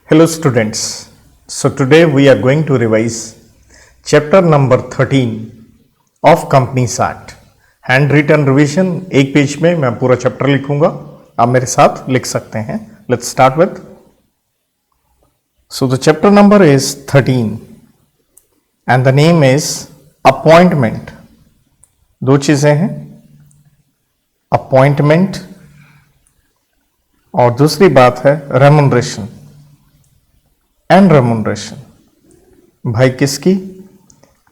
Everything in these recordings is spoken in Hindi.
Hello students. So today we are going to revise chapter number 13 of Companies Act. Hand written revision एक पेज में मैं पूरा चैप्टर लिखूंगा, आप मेरे साथ लिख सकते हैं. Let's start with. So the chapter number is 13 and the name is appointment. दो चीजें हैं, अपॉइंटमेंट और दूसरी बात है रेमुनरेशन. एंड रेमुनरेशन भाई किसकी?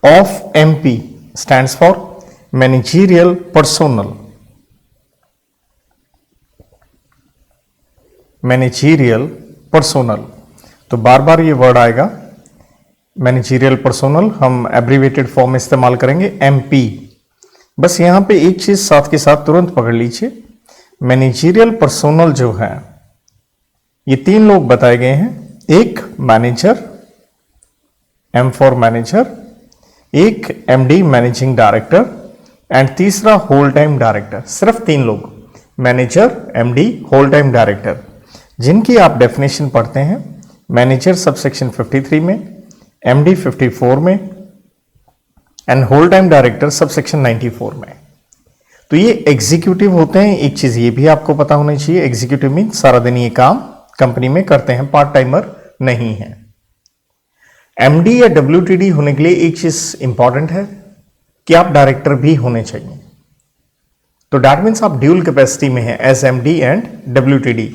Of MP stands for managerial personnel. Managerial personnel, तो बार बार ये वर्ड आएगा मैनेजरियल पर्सोनल. हम एब्रीवेटेड फॉर्म में इस्तेमाल करेंगे एमपी. बस यहां पे एक चीज साथ के साथ तुरंत पकड़ लीजिए, मैनेजरियल पर्सोनल जो है ये तीन लोग बताए गए हैं. एक मैनेजर, एम फॉर मैनेजर, एक एमडी मैनेजिंग डायरेक्टर एंड तीसरा होल टाइम डायरेक्टर. सिर्फ तीन लोग, manager, MD, whole time director, जिनकी आप डेफिनेशन पढ़ते हैं. मैनेजर सबसेक्शन 53 में, एमडी 54 में and whole time director subsection 94 में. तो ये एग्जीक्यूटिव होते हैं. एक चीज ये भी आपको पता होनी चाहिए, एग्जीक्यूटिव मीन सारा दिन ये काम कंपनी में करते हैं, पार्ट टाइमर नहीं है. एमडी या डब्ल्यूटीडी होने के लिए एक चीज इंपॉर्टेंट है कि आप डायरेक्टर भी होने चाहिए. तो दैट मीन्स आप ड्यूल कैपेसिटी में हैं एज एमडी एंड डब्ल्यूटीडी.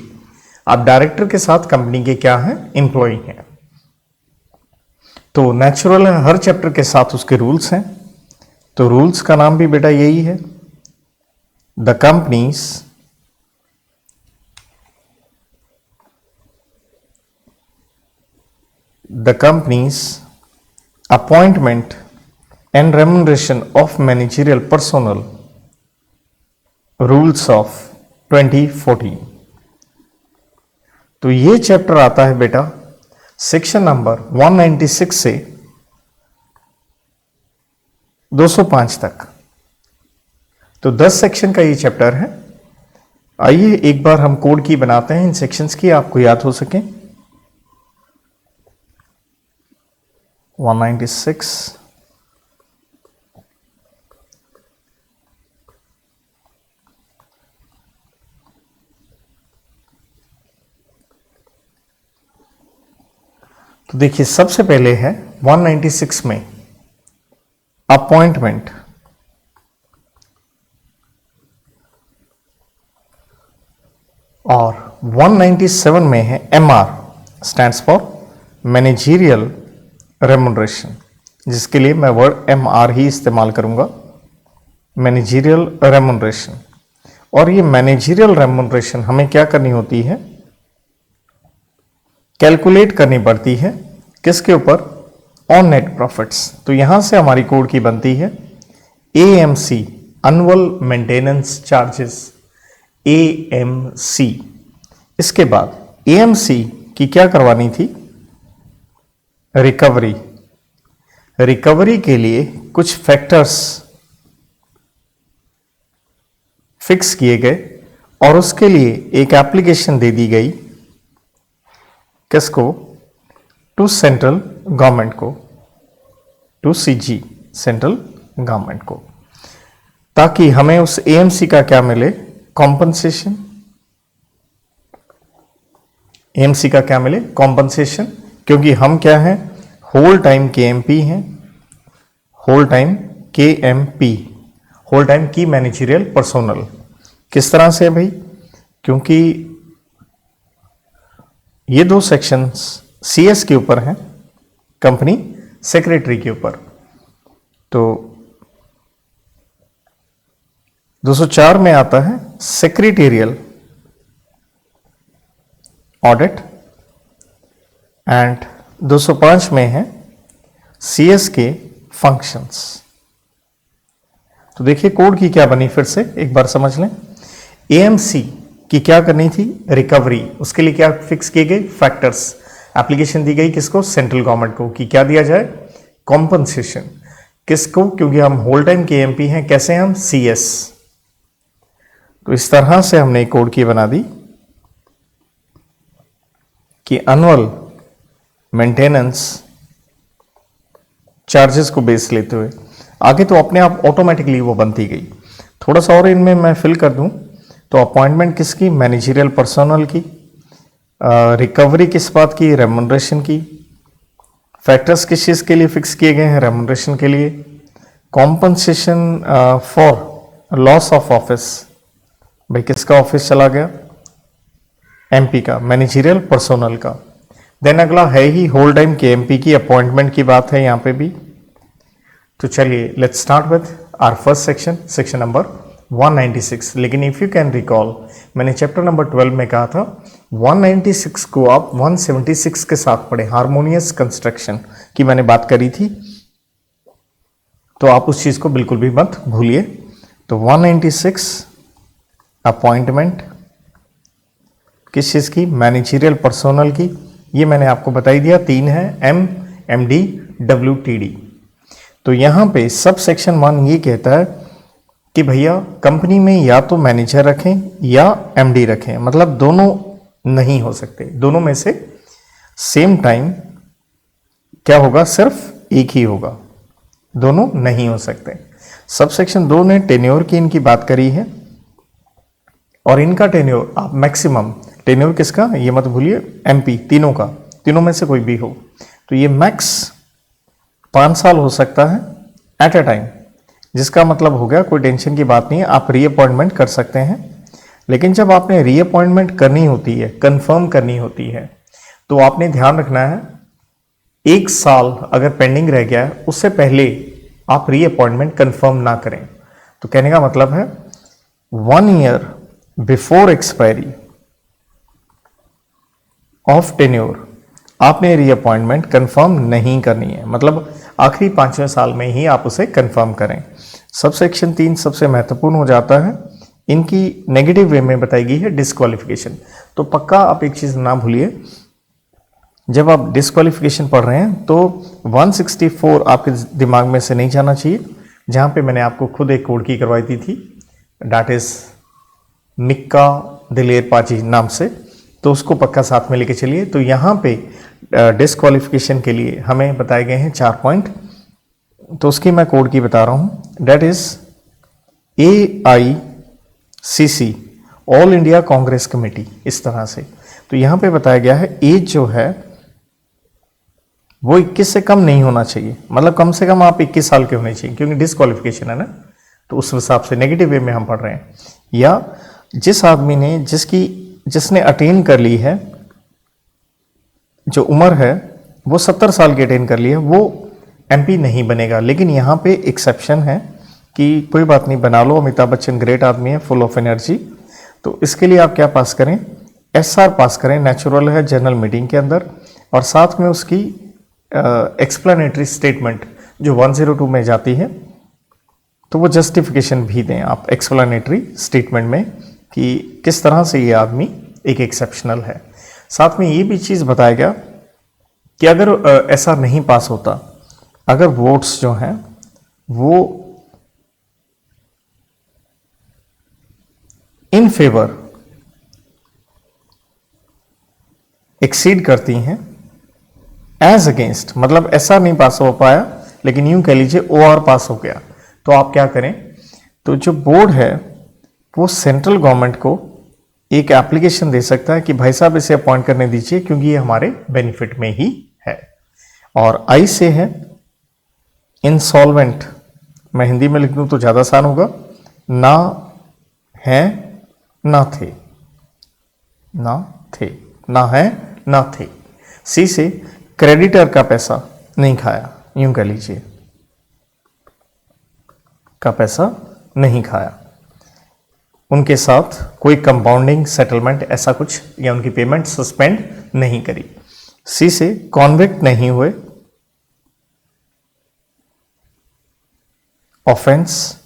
आप डायरेक्टर के साथ कंपनी के क्या हैं? एम्प्लॉय हैं. तो नेचुरल है, हर चैप्टर के साथ उसके रूल्स हैं. तो रूल्स का नाम भी बेटा यही है, the company's appointment and remuneration of managerial personnel rules of 2014. तो ये चैप्टर आता है बेटा सेक्शन नंबर 196 से 205 तक. तो 10 सेक्शन का ये चैप्टर है. आइए एक बार हम कोड की बनाते हैं इन सेक्शंस की, आपको याद हो सके. 196 तो देखिए सबसे पहले है 196 में अपॉइंटमेंट. और 197 में है MR, stands for managerial remuneration, जिसके लिए मैं वर्ड एमआर ही इस्तेमाल करूंगा, मैनेजरियल रेमुनरेशन. और ये मैनेजरियल रेमुनरेशन हमें क्या करनी होती है? कैलकुलेट करनी पड़ती है. किसके ऊपर? On net profits. तो यहां से हमारी कोड की बनती है AMC, annual maintenance charges, AMC. इसके बाद एएमसी की क्या करवानी थी? रिकवरी. रिकवरी के लिए कुछ फैक्टर्स फिक्स किए गए और उसके लिए एक एप्लीकेशन दे दी गई. किसको? टू सेंट्रल गवर्नमेंट को, टू सीजी, सेंट्रल गवर्नमेंट को, ताकि हमें उस एएमसी का क्या मिले? कॉम्पनसेशन. एएमसी का क्या मिले? कॉम्पनसेशन. क्योंकि हम क्या हैं? होल टाइम केएमपी हैं, whole time KMP, whole time की मैनेजरियल पर्सोनल. किस तरह से भाई? क्योंकि ये दो सेक्शंस सीएस के ऊपर हैं, कंपनी सेक्रेटरी के ऊपर. तो 204 में आता है सेक्रेटेरियल ऑडिट एंड 205 में है सीएस के फंक्शंस. तो देखिए कोड की क्या बनी, फिर से एक बार समझ लें. एएमसी की क्या करनी थी? रिकवरी. उसके लिए क्या फिक्स किए गए? फैक्टर्स. एप्लीकेशन दी गई किसको? सेंट्रल गवर्नमेंट को, कि क्या दिया जाए? कॉम्पनसेशन. किसको? क्योंकि हम होल टाइम के एमपी हैं. कैसे हम? सीएस. तो इस तरह से हमने एक कोड की बना दी कि एनुअल मेंटेनेंस चार्जेस को बेस लेते हुए आगे तो अपने आप ऑटोमेटिकली वो बनती गई। थोड़ा सा और इनमें मैं फिल कर दूं तो अपॉइंटमेंट किसकी, मैनेजरियल पर्सोनल की, रिकवरी किस बात की, रेमुनरेशन की, फैक्टर्स किस चीज़ के लिए फिक्स किए गए हैं, रेमुनरेशन के लिए, compensation for loss of office, भाई किसका ऑफिस चला गया, एमपी का, मैनेजरियल पर्सोनल का। देन अगला है ही होल टाइम के एमपी की अपॉइंटमेंट की बात है यहाँ पे भी। तो चलिए let's start with our first section, section number 196। लेकिन इफ यू कैन रिकॉल, मैंने चैप्टर नंबर 12 में कहा था 196 को आप 176 के साथ पढ़े, हार्मोनियस कंस्ट्रक्शन की मैंने बात करी थी, तो आप उस चीज को बिल्कुल भी मत भूलिए। तो 196 अपॉइंटमेंट किस चीज की, मैनेजरियल पर्सोनल की, ये मैंने आपको बताई दिया, 3 है, एम, एमडी, डब्ल्यूटीडी। तो यहां पे सब सेक्शन 1 ये कहता है कि भैया कंपनी में या तो मैनेजर रखें या एमडी रखें, मतलब दोनों नहीं हो सकते, दोनों में से सेम टाइम क्या होगा, सिर्फ एक ही होगा, दोनों नहीं हो सकते। सब सेक्शन 2 ने टेन्योर की इनकी बात करी है, और इनका टेन्योर आप मैक्सिमम, टेन्योर किसका ये मत भूलिए, एमपी तीनों का, तीनों में से कोई भी हो, तो ये मैक्स 5 साल हो सकता है एट ए टाइम, जिसका मतलब हो गया कोई टेंशन की बात नहीं है, आप रीअपॉइंटमेंट कर सकते हैं। लेकिन जब आपने रीअपॉइंटमेंट करनी होती है, कंफर्म करनी होती है, तो आपने ध्यान रखना है 1 साल अगर पेंडिंग रह गया है उससे पहले आप रीअपॉइंटमेंट कंफर्म ना करें। तो कहने का मतलब है 1 year before expiry of tenure आपने रीअपॉइंटमेंट कंफर्म नहीं करनी है, मतलब आखिरी 5वें साल में ही आप उसे कंफर्म करें। सब सेक्शन 3 सबसे महत्वपूर्ण हो जाता है, इनकी नेगेटिव वे में बताई गई है डिस्क्वालिफिकेशन। तो पक्का आप एक चीज ना भूलिए, जब आप डिस्क्वालिफिकेशन पढ़ रहे हैं तो 164 आपके दिमाग में से नहीं जाना चाहिए, जहां पे मैंने आपको खुद एक कोड की करवाई थी, डैट इज मिक्का दिलेर पाची नाम से, तो उसको पक्का साथ में लेके चलिए। तो यहाँ पे डिस्क्वालिफिकेशन के लिए हमें बताए गए हैं 4 पॉइंट, तो उसकी मैं कोड की बता रहा हूँ, that is AICC, all India Congress committee, इस तरह से। तो यहाँ पे बताया गया है एज जो है वो 21 से कम नहीं होना चाहिए, मतलब कम से कम आप 21 साल के होने चाहिए, क्योंकि डिस्क्वालिफिकेशन है ना, तो उस हिसाब से नेगेटिव वे में हम पढ़ रहे हैं। या जिस आदमी ने जिसने अटेन कर ली है, जो उम्र है वो 70 साल की अटेन कर ली है, वो एमपी नहीं बनेगा। लेकिन यहाँ पे एक्सेप्शन है कि कोई बात नहीं, बना लो, अमिताभ बच्चन ग्रेट आदमी है, फुल ऑफ एनर्जी, तो इसके लिए आप क्या पास करें, SR पास करें, नेचुरल है, जनरल मीटिंग के अंदर, और साथ में उसकी एक्सप्लेनेटरी स्टेटमेंट जो 102 में जाती है, तो वो जस्टिफिकेशन भी दें आप एक्सप्लेनेटरी स्टेटमेंट में कि किस तरह से ये आदमी एक एक्सेप्शनल है। साथ में ये भी चीज़ बताया गया कि अगर ऐसा नहीं पास होता, अगर वोट्स जो हैं वो इन फेवर एक्सीड करती हैं एज अगेंस्ट, मतलब ऐसा नहीं पास हो पाया लेकिन यूं कह लीजिए OR पास हो गया, तो आप क्या करें, तो जो बोर्ड है वो सेंट्रल गवर्नमेंट को एक एप्लीकेशन दे सकता है कि भाई साहब इसे अपॉइंट करने दीजिए, क्योंकि ये हमारे बेनिफिट में ही है। और I से है इंसॉल्वेंट, मैं हिंदी में लिख दूं तो ज्यादा आसान होगा, ना है ना थे, ना थे, ना है ना थे। C से क्रेडिटर का पैसा नहीं खाया, यूं कह लीजिए, का पैसा नहीं खाया, उनके साथ कोई कंपाउंडिंग सेटलमेंट ऐसा कुछ, या उनकी पेमेंट सस्पेंड नहीं करी। C से कॉन्विक्ट नहीं हुए, ऑफेंस,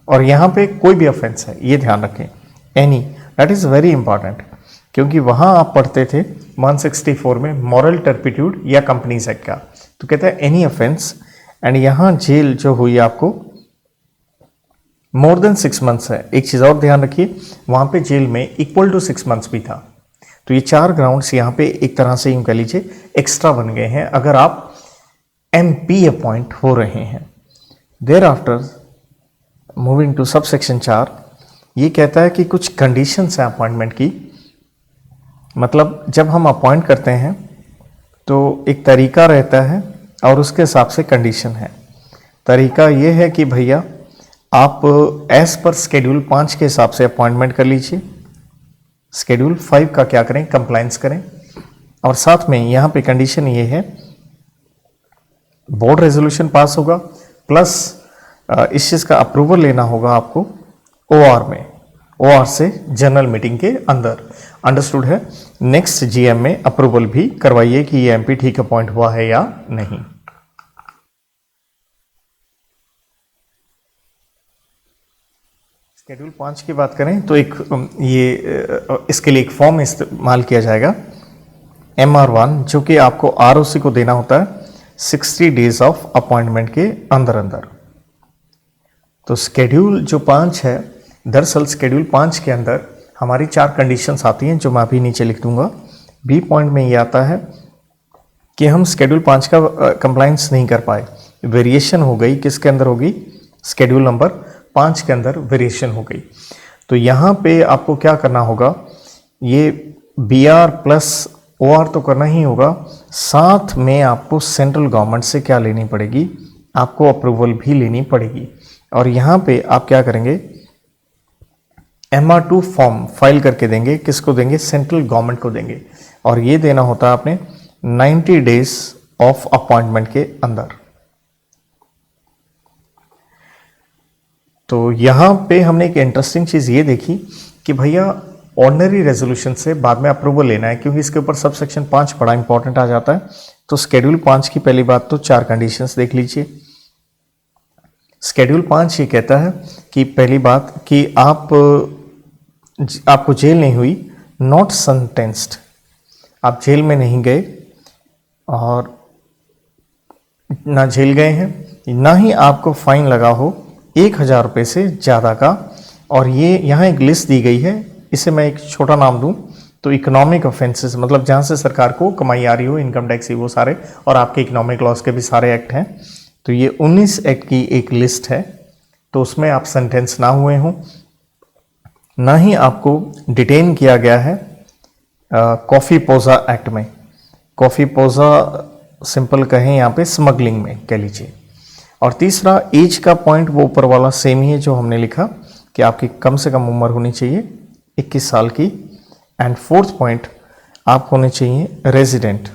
और यहां पे कोई भी ऑफेंस है ये ध्यान रखें, any, that is very important, क्योंकि वहां आप पढ़ते थे 164 में मॉरल टर्पिट्यूड या कंपनीज एक्ट का, तो कहता है एनी ऑफेंस, एंड यहां जेल जो हुई आपको मोर देन 6 मंथ्स है। एक चीज और ध्यान रखिए, वहां पे जेल में इक्वल टू 6 मंथ्स भी था, तो ये 4 ग्राउंड्स यहाँ पे एक तरह से यूं कह लीजिए एक्स्ट्रा बन गए हैं अगर आप MP अपॉइंट हो रहे हैं। Thereafter moving to sub section 4, ये कहता है कि कुछ कंडीशंस हैं अपॉइंटमेंट की। मतलब जब हम अपॉइंट करते हैं तो एक तरीका रहता है और उसके हिसाब से कंडीशन है। तरीका ये है कि भैया आप एज पर शेड्यूल 5 के हिसाब से अपॉइंटमेंट कर लीजिए, शेड्यूल 5 का क्या करें, कंप्लायंस करें। और साथ में यहाँ पे कंडीशन ये है बोर्ड रेजोल्यूशन पास होगा प्लस इस चीज़ का अप्रूवल लेना होगा आपको OR में, OR से जनरल मीटिंग के अंदर। अंडरस्टूड है। नेक्स्ट GM में अप्रूवल भी करवाइए कि ये MP ठीक अपॉइंट हुआ है या नहीं। शेड्यूल 5 की बात करें तो एक इसके लिए एक फॉर्म इस्तेमाल किया जाएगा MR1, जो कि आपको ROC को देना होता है 60 डेज ऑफ अपॉइंटमेंट के अंदर अंदर। तो शेड्यूल जो 5 है, दरअसल शेड्यूल 5 के अंदर हमारी 4 कंडीशंस आती हैं जो मैं अभी नीचे लिख दूंगा। B पॉइंट में ये आता है कि हम शेड्यूल 5 का कंप्लायंस नहीं कर पाए, वेरिएशन हो गई, किसके अंदर होगी, शेड्यूल नंबर 5 के अंदर वेरिएशन हो गई। तो यहाँ पे आपको क्या करना होगा, ये BR प्लस OR तो करना ही होगा, साथ में आपको सेंट्रल गवर्नमेंट से क्या लेनी पड़ेगी, आपको अप्रूवल भी लेनी पड़ेगी। और यहाँ पे आप क्या करेंगे, MR2 फॉर्म फाइल करके देंगे, किसको देंगे, सेंट्रल गवर्नमेंट को देंगे। और ये देना होता है आपने 90 डेज ऑफ अपॉइंटमेंट के अंदर। तो यहां पे हमने एक इंटरेस्टिंग चीज ये देखी कि भैया ऑर्डिनरी रेजोल्यूशन से बाद में अप्रूवल लेना है, क्योंकि इसके ऊपर सब सेक्शन 5 बड़ा इंपॉर्टेंट आ जाता है। तो शेड्यूल 5 की पहली बात तो 4 कंडीशंस देख लीजिए। शेड्यूल 5 ये कहता है कि पहली बात कि आपको जेल नहीं हुई, नॉट सेंटेंस्ड, आप जेल में नहीं गए और ना जेल गए हैं, ना ही आपको फाइन लगा हो 1000 रुपये से ज़्यादा का। और ये यहाँ एक लिस्ट दी गई है, इसे मैं एक छोटा नाम दूं तो इकोनॉमिक ऑफेंसेस, मतलब जहाँ से सरकार को कमाई आ रही हो, इनकम टैक्स वो सारे, और आपके इकोनॉमिक लॉस के भी सारे एक्ट हैं। तो ये 19 एक्ट की एक लिस्ट है, तो उसमें आप सेंटेंस ना हुए हों, ना ही आपको डिटेन किया गया है कॉफ़ी पोजा एक्ट में। कॉफ़ी पोजा सिंपल कहें यहाँ पे स्मगलिंग में कह लीजिए। और तीसरा एज का पॉइंट वो ऊपर वाला सेम ही है जो हमने लिखा कि आपकी कम से कम उम्र होनी चाहिए 21 साल की। एंड फोर्थ पॉइंट, आप होने चाहिए रेजिडेंट।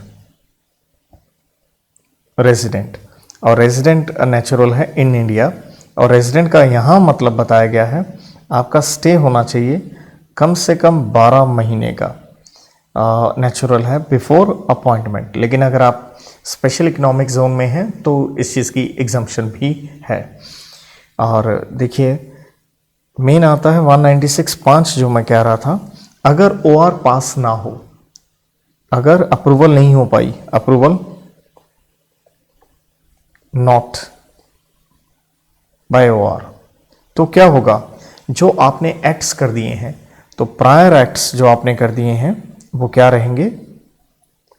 और रेजिडेंट नेचुरल है इन इंडिया, और रेजिडेंट का यहाँ मतलब बताया गया है आपका स्टे होना चाहिए कम से कम 12 महीने का। नेचुरल है बिफोर अपॉइंटमेंट, लेकिन अगर आप स्पेशल इकोनॉमिक जोन में हैं तो इस चीज़ की एग्जम्पशन भी है। और देखिए मेन आता है 196(5) जो मैं कह रहा था, अगर OR पास ना हो, अगर अप्रूवल नहीं हो पाई, अप्रूवल नॉट बाय OR, तो क्या होगा, जो आपने एक्ट्स कर दिए हैं, तो प्रायर एक्ट्स जो आपने कर दिए हैं वो क्या रहेंगे,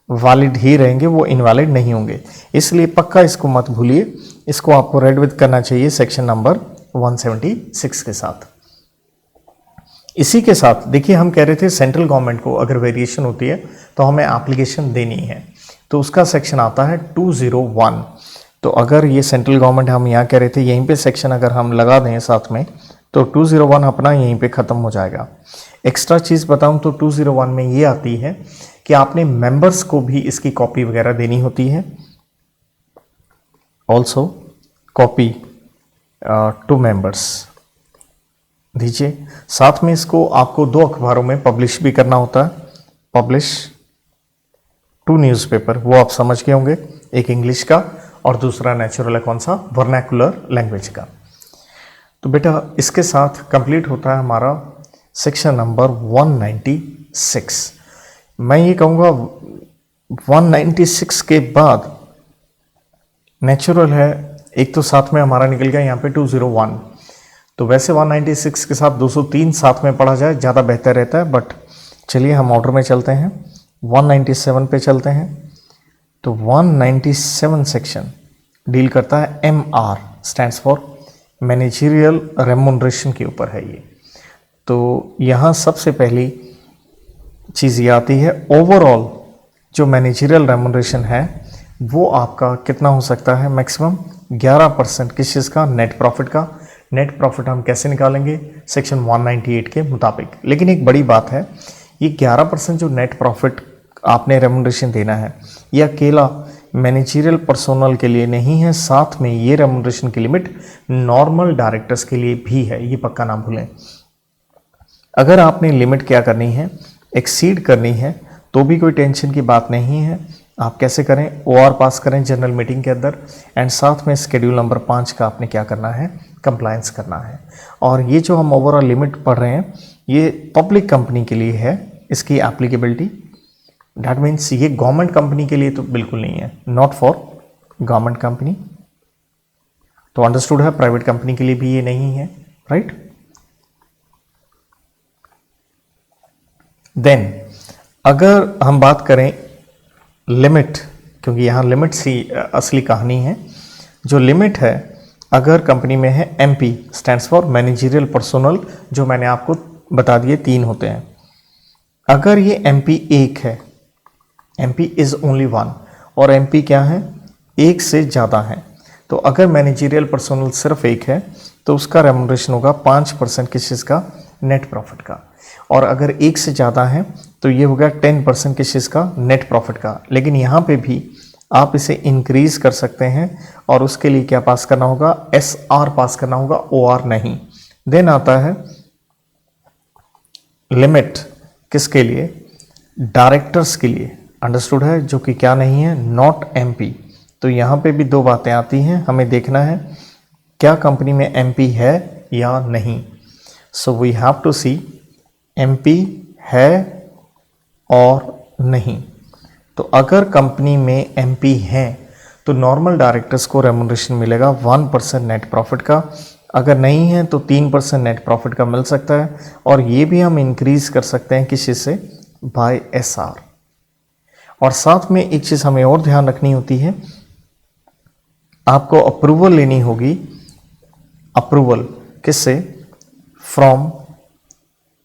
वैलिड ही रहेंगे, वो इनवैलिड नहीं होंगे। इसलिए पक्का इसको मत भूलिए, इसको आपको रेड विद करना चाहिए सेक्शन नंबर 176 के साथ। इसी के साथ देखिए हम कह रहे थे सेंट्रल गवर्नमेंट को अगर वेरिएशन होती है तो हमें एप्लीकेशन देनी है, तो उसका सेक्शन आता है 201। तो अगर ये सेंट्रल गवर्नमेंट हम यहाँ कह रहे थे, यहीं पे सेक्शन अगर हम लगा दें साथ में तो 201 अपना यहीं पे ख़त्म हो जाएगा। एक्स्ट्रा चीज़ बताऊं तो 201 में ये आती है कि आपने मेंबर्स को भी इसकी कॉपी वगैरह देनी होती है, ऑल्सो कॉपी टू मेंबर्स दीजिए। साथ में इसको आपको 2 अखबारों में पब्लिश भी करना होता है, पब्लिश 2 न्यूज़पेपर, वो आप समझ गए होंगे, एक इंग्लिश का और दूसरा नेचुरल है कौन सा, वर्नैकुलर लैंग्वेज का। तो बेटा इसके साथ कंप्लीट होता है हमारा सेक्शन नंबर 196। मैं ये कहूँगा 196 के बाद नेचुरल है, एक तो साथ में हमारा निकल गया यहाँ पे 201। तो वैसे 196 के साथ 203 साथ में पढ़ा जाए ज़्यादा बेहतर रहता है, बट चलिए हम ऑर्डर में चलते हैं, 197 पे चलते हैं। तो 197 सेक्शन डील करता है MR, stands for managerial remuneration के ऊपर है ये। तो यहाँ सबसे पहली चीज़ ये आती है, ओवरऑल जो मैनेजरियल रेम्यूनरेशन है वो आपका कितना हो सकता है, मैक्सिमम 11% किस चीज़ का, नेट प्रॉफिट का। नेट प्रॉफिट हम कैसे निकालेंगे, सेक्शन 198 के मुताबिक। लेकिन एक बड़ी बात है, ये 11% जो नेट प्रॉफिट आपने रेम्यूनरेशन देना है, ये अकेला मैनेजरियल पर्सोनल के लिए नहीं है, साथ में ये रेम्यूनरेशन की लिमिट नॉर्मल डायरेक्टर्स के लिए भी है, ये पक्का ना भूलें। अगर आपने लिमिट क्या करनी है, एक्सीड करनी है, तो भी कोई टेंशन की बात नहीं है। आप कैसे करें, OR पास करें जनरल मीटिंग के अंदर, एंड साथ में शेड्यूल नंबर 5 का आपने क्या करना है, कंप्लायंस करना है। और ये जो हम ओवरऑल लिमिट पढ़ रहे हैं, ये पब्लिक कंपनी के लिए है, इसकी एप्लीकेबिलिटी। दैट मीन्स ये गवर्नमेंट कंपनी के लिए तो बिल्कुल नहीं है, नॉट फॉर गवर्नमेंट कंपनी। तो अंडरस्टूड है, प्राइवेट कंपनी के लिए भी ये नहीं है, राइट। देन अगर हम बात करें लिमिट, क्योंकि यहाँ लिमिट सी असली कहानी है। जो लिमिट है अगर कंपनी में है, MP stands for managerial personnel, जो मैंने आपको बता दिए 3 होते हैं। अगर ये MP 1 है, MP इज ओनली 1, और MP क्या है, 1 से ज़्यादा है, तो अगर मैनेजरियल पर्सोनल सिर्फ 1 है तो उसका रेम्यूनरेशन होगा 5% किस चीज़ का, नेट प्रॉफिट का। और अगर 1 से ज़्यादा है तो ये होगा 10% किस चीज़ का, नेट प्रॉफिट का। लेकिन यहाँ पे भी आप इसे इंक्रीज कर सकते हैं, और उसके लिए क्या पास करना होगा, SR पास करना होगा, OR नहीं। देन आता है लिमिट किसके लिए, डायरेक्टर्स के लिए, अंडरस्टूड है, जो कि क्या नहीं है, नॉट MP। तो यहाँ पे भी 2 बातें आती हैं, हमें देखना है क्या कंपनी में MP है या नहीं। So we have to see MP है और नहीं। तो अगर कंपनी में MP है तो नॉर्मल डायरेक्टर्स को रेम्यूनरेशन मिलेगा 1% नेट प्रॉफिट का, अगर नहीं है तो 3% नेट प्रॉफिट का मिल सकता है। और ये भी हम इंक्रीज कर सकते हैं किस चीज़ से, बाय SR। और साथ में एक चीज़ हमें और ध्यान रखनी होती है, आपको अप्रूवल लेनी होगी, अप्रूवल किससे, फ्रॉम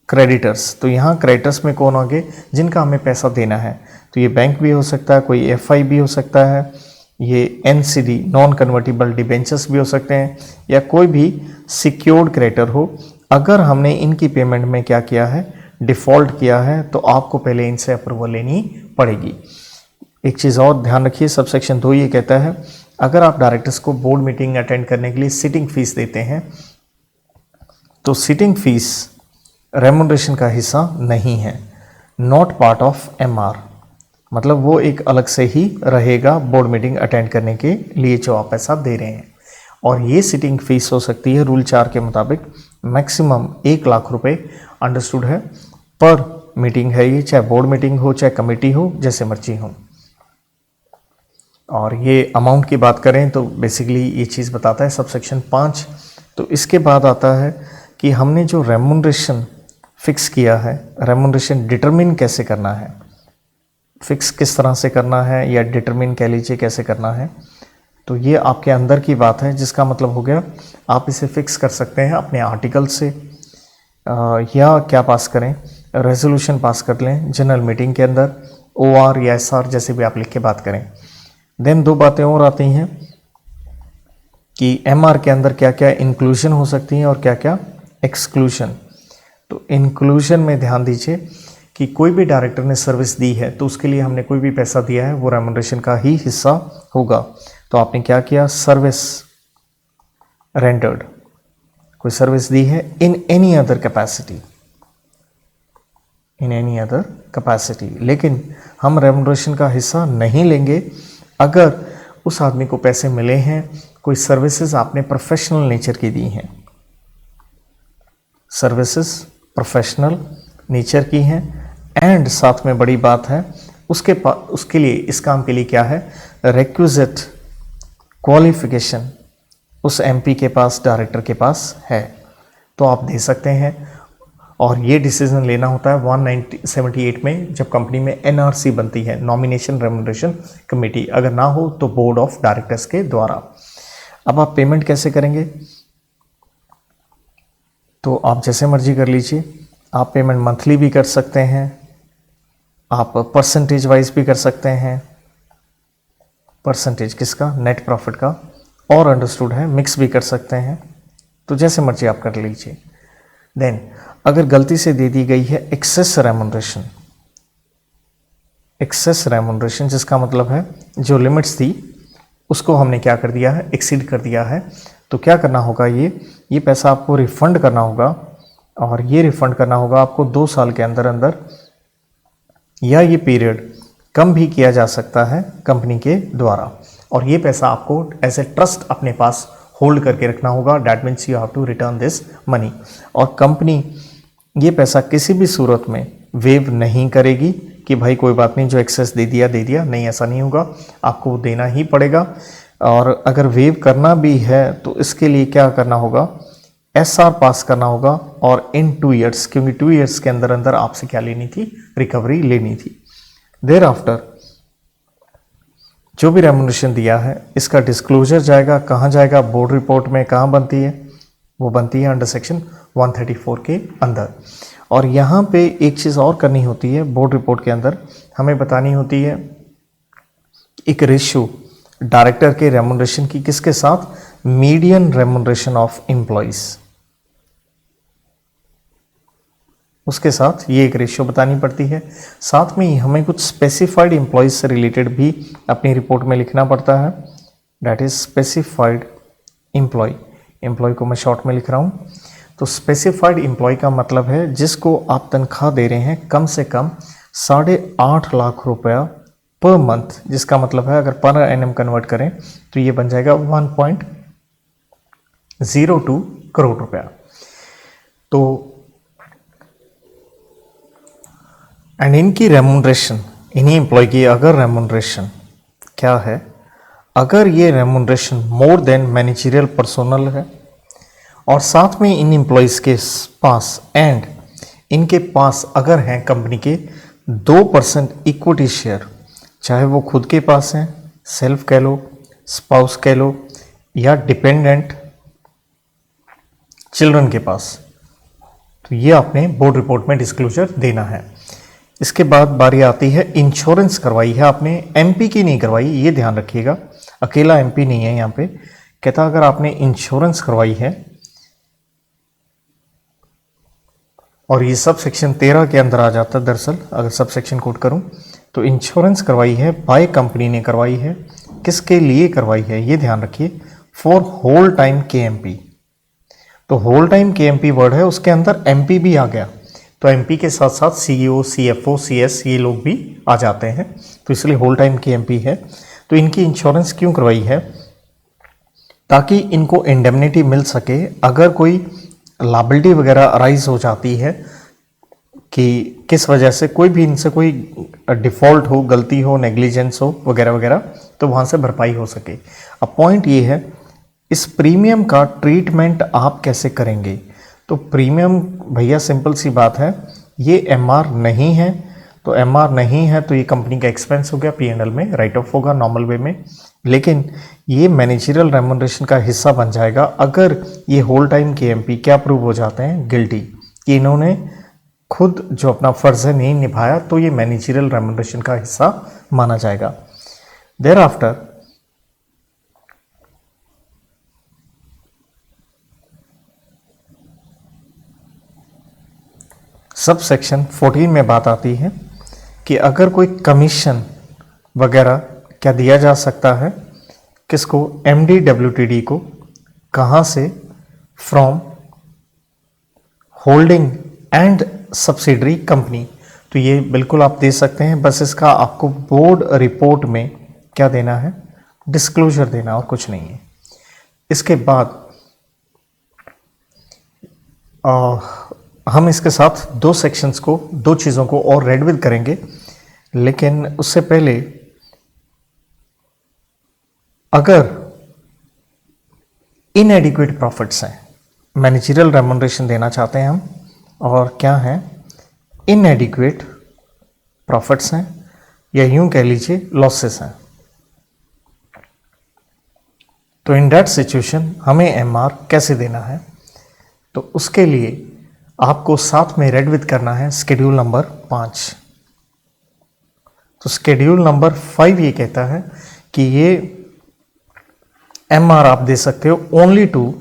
क्रेडिटर्स। तो यहाँ क्रेडिटर्स में कौन आगे, जिनका हमें पैसा देना है। तो ये बैंक भी हो सकता है, कोई FI भी हो सकता है, ये NCD नॉन कन्वर्टिबल डिबेंचर्स भी हो सकते हैं, या कोई भी सिक्योर्ड क्रेडिटर हो। अगर हमने इनकी पेमेंट में क्या किया है, डिफ़ॉल्ट किया है, तो आपको पहले इनसे अप्रूवल लेनी पड़ेगी। एक चीज़ और ध्यान रखिए, सबसेक्शन 2 ये कहता है, अगर आप डायरेक्टर्स को बोर्ड मीटिंग अटेंड करने के लिए सिटिंग फीस देते हैं, तो सिटिंग फीस रेम्यूनरेशन का हिस्सा नहीं है, नॉट पार्ट ऑफ MR। मतलब वो एक अलग से ही रहेगा बोर्ड मीटिंग अटेंड करने के लिए जो आप पैसा दे रहे हैं। और ये सिटिंग फीस हो सकती है रूल 4 के मुताबिक मैक्सिमम 1 लाख रुपए, अंडरस्टूड है, पर मीटिंग है ये, चाहे बोर्ड मीटिंग हो चाहे कमेटी हो, जैसे मर्जी हो। और ये अमाउंट की बात करें तो बेसिकली ये चीज़ बताता है सबसेक्शन 5। तो इसके बाद आता है कि हमने जो रेम्यूनरेशन फिक्स किया है, रेम्यूनरेशन डिटरमिन कैसे करना है, फिक्स किस तरह से करना है, या डिटरमिन कह लीजिए कैसे करना है। तो ये आपके अंदर की बात है, जिसका मतलब हो गया आप इसे फिक्स कर सकते हैं अपने आर्टिकल से, या क्या पास करें, रेजोल्यूशन पास कर लें जनरल मीटिंग के अंदर, OR या SR जैसे भी आप लिख के बात करें। देन 2 बातें और आती हैं कि MR के अंदर क्या क्या इंक्लूजन हो सकती हैं और क्या क्या एक्सक्लूजन। तो इंक्लूजन में ध्यान दीजिए कि कोई भी डायरेक्टर ने सर्विस दी है तो उसके लिए हमने कोई भी पैसा दिया है वो रेम्यूनरेशन का ही हिस्सा होगा। तो आपने क्या किया, सर्विस रेंडर्ड, कोई सर्विस दी है in any other capacity, in any other capacity. लेकिन हम रेम्यूनरेशन का हिस्सा नहीं लेंगे अगर उस आदमी को पैसे मिले हैं, कोई सर्विसेज आपने प्रोफेशनल नेचर की दी हैं, सर्विसेज प्रोफेशनल नेचर की हैं, एंड साथ में बड़ी बात है उसके लिए, इस काम के लिए क्या है, रिक्विजिट क्वालिफिकेशन उस MP के पास, डायरेक्टर के पास है, तो आप दे सकते हैं। और ये डिसीजन लेना होता है 178 में, जब कंपनी में एनआरसी बनती है, नॉमिनेशन रेम्युनरेशन कमेटी। अगर ना हो तो बोर्ड ऑफ डायरेक्टर्स के द्वारा। अब आप पेमेंट कैसे करेंगे, तो आप जैसे मर्जी कर लीजिए। आप पेमेंट मंथली भी कर सकते हैं, आप परसेंटेज वाइज भी कर सकते हैं। परसेंटेज किसका, नेट प्रॉफिट का, और अंडरस्टूड है मिक्स भी कर सकते हैं, तो जैसे मर्जी आप कर लीजिए। देन अगर गलती से दे दी गई है एक्सेस रेम्युनरेशन, एक्सेस रेम्युनरेशन जिसका मतलब है जो लिमिट्स थी उसको हमने क्या कर दिया है, एक्सीड कर दिया है, तो क्या करना होगा, ये पैसा आपको रिफंड करना होगा। और ये रिफंड करना होगा आपको 2 साल के अंदर अंदर, या ये पीरियड कम भी किया जा सकता है कंपनी के द्वारा। और ये पैसा आपको एज ए ट्रस्ट अपने पास होल्ड करके रखना होगा। That means you have to return this money. और कंपनी ये पैसा किसी भी सूरत में वेव नहीं करेगी कि भाई कोई बात नहीं, जो एक्सेस दे दिया, नहीं, ऐसा नहीं होगा, आपको देना ही पड़ेगा। और अगर वेव करना भी है तो इसके लिए क्या करना होगा, एसआर पास करना होगा, और इन 2 ईयर्स, क्योंकि 2 ईयर्स के अंदर अंदर आपसे क्या लेनी थी, रिकवरी लेनी थी। देयर आफ्टर जो भी रेम्युनरेशन दिया है इसका डिस्क्लोजर जाएगा, कहाँ जाएगा, बोर्ड रिपोर्ट में। कहाँ बनती है, वो बनती है अंडर सेक्शन 134 के अंदर। और यहाँ पे एक चीज़ और करनी होती है, बोर्ड रिपोर्ट के अंदर हमें बतानी होती है एक रेशियो डायरेक्टर के रेम्युनरेशन की किसके साथ, मीडियन रेम्युनरेशन ऑफ एम्प्लॉइज, उसके साथ ये एक रेशियो बतानी पड़ती है। साथ में ही हमें कुछ स्पेसिफाइड एम्प्लॉइज से रिलेटेड भी अपनी रिपोर्ट में लिखना पड़ता है। दैट इज स्पेसिफाइड एम्प्लॉय को मैं शॉर्ट में लिख रहा हूँ। तो स्पेसिफाइड एम्प्लॉय का मतलब है जिसको आप तनख्वाह दे रहे हैं कम से कम 8.5 लाख रुपया पर मंथ, जिसका मतलब है अगर पर एनम कन्वर्ट करें तो ये बन जाएगा 1.02 करोड़ रुपया। तो एंड इनकी रेम्युनरेशन, इन्हीं एम्प्लॉय की अगर रेम्युनरेशन क्या है, अगर ये remuneration more than managerial personnel है, और साथ में इन एम्प्लॉयज़ के पास एंड इनके पास अगर हैं कंपनी के 2% इक्विटी शेयर, चाहे वो खुद के पास हैं, सेल्फ कह लो, स्पाउस कह लो, या डिपेंडेंट चिल्ड्रन के पास, तो ये आपने बोर्ड रिपोर्ट में डिस्क्लोजर देना है। इसके बाद बारी आती है इंश्योरेंस करवाई है आपने, एमपी की नहीं करवाई, ये ध्यान रखिएगा, अकेला एमपी नहीं है यहाँ पे। कहता अगर आपने इंश्योरेंस करवाई है, और ये सब सेक्शन 13 के अंदर आ जाता है दरअसल, अगर सब सेक्शन कोट करूं तो इंश्योरेंस करवाई है बाय कंपनी ने करवाई है, किसके लिए करवाई है ये ध्यान रखिए, फॉर होल टाइम केएमपी। तो होल टाइम केएमपी वर्ड है, उसके अंदर एमपी भी आ गया, तो एमपी के साथ साथ सीईओ, सीएफओ, सीएस ये लोग भी आ जाते हैं, तो इसलिए होल टाइम केएमपी है। तो इनकी इंश्योरेंस क्यों करवाई है, ताकि इनको इंडेमनिटी मिल सके अगर कोई लायबिलिटी वगैरह अराइज हो जाती है कि किस वजह से कोई भी इनसे कोई डिफ़ॉल्ट हो, गलती हो, नेग्लिजेंस हो वगैरह वगैरह, तो वहाँ से भरपाई हो सके। अब पॉइंट ये है इस प्रीमियम का ट्रीटमेंट आप कैसे करेंगे। तो प्रीमियम भैया सिंपल सी बात है, ये एमआर नहीं है, तो एमआर नहीं है तो ये कंपनी का एक्सपेंस हो गया, पीएनएल में राइट ऑफ होगा नॉर्मल वे में, लेकिन ये मैनेजरियल रेम्युनरेशन का हिस्सा बन जाएगा अगर ये होल टाइम केएमपी क्या प्रूव हो जाते हैं, गिल्टी, कि इन्होंने खुद जो अपना फर्ज है नहीं निभाया, तो ये मैनेजरियल रेम्युनरेशन का हिस्सा माना जाएगा। देयर आफ्टर सब सेक्शन 14 में बात आती है कि अगर कोई कमीशन वगैरह क्या दिया जा सकता है, किसको, एमडी डब्ल्यूटीडी को, कहाँ से, from holding and subsidiary company. तो ये बिल्कुल आप दे सकते हैं, बस इसका आपको बोर्ड रिपोर्ट में क्या देना है, डिस्क्लोजर देना, और कुछ नहीं है। इसके बाद हम इसके साथ 2 सेक्शंस को, 2 चीज़ों को और रेड विद करेंगे, लेकिन उससे पहले अगर इनएडिक्वेट प्रॉफिट्स हैं, मैनेजरियल रेम्युनरेशन देना चाहते हैं हम, और क्या है, इनएडिक्वेट प्रॉफिट्स हैं, या यूं कह लीजिए लॉसेस हैं। तो इन दैट सिचुएशन हमें एमआर कैसे देना है, तो उसके लिए आपको साथ में रेड विथ करना है स्केड्यूल नंबर 5। तो स्केड्यूल नंबर 5 ये कहता है कि ये एमआर आप दे सकते हो only to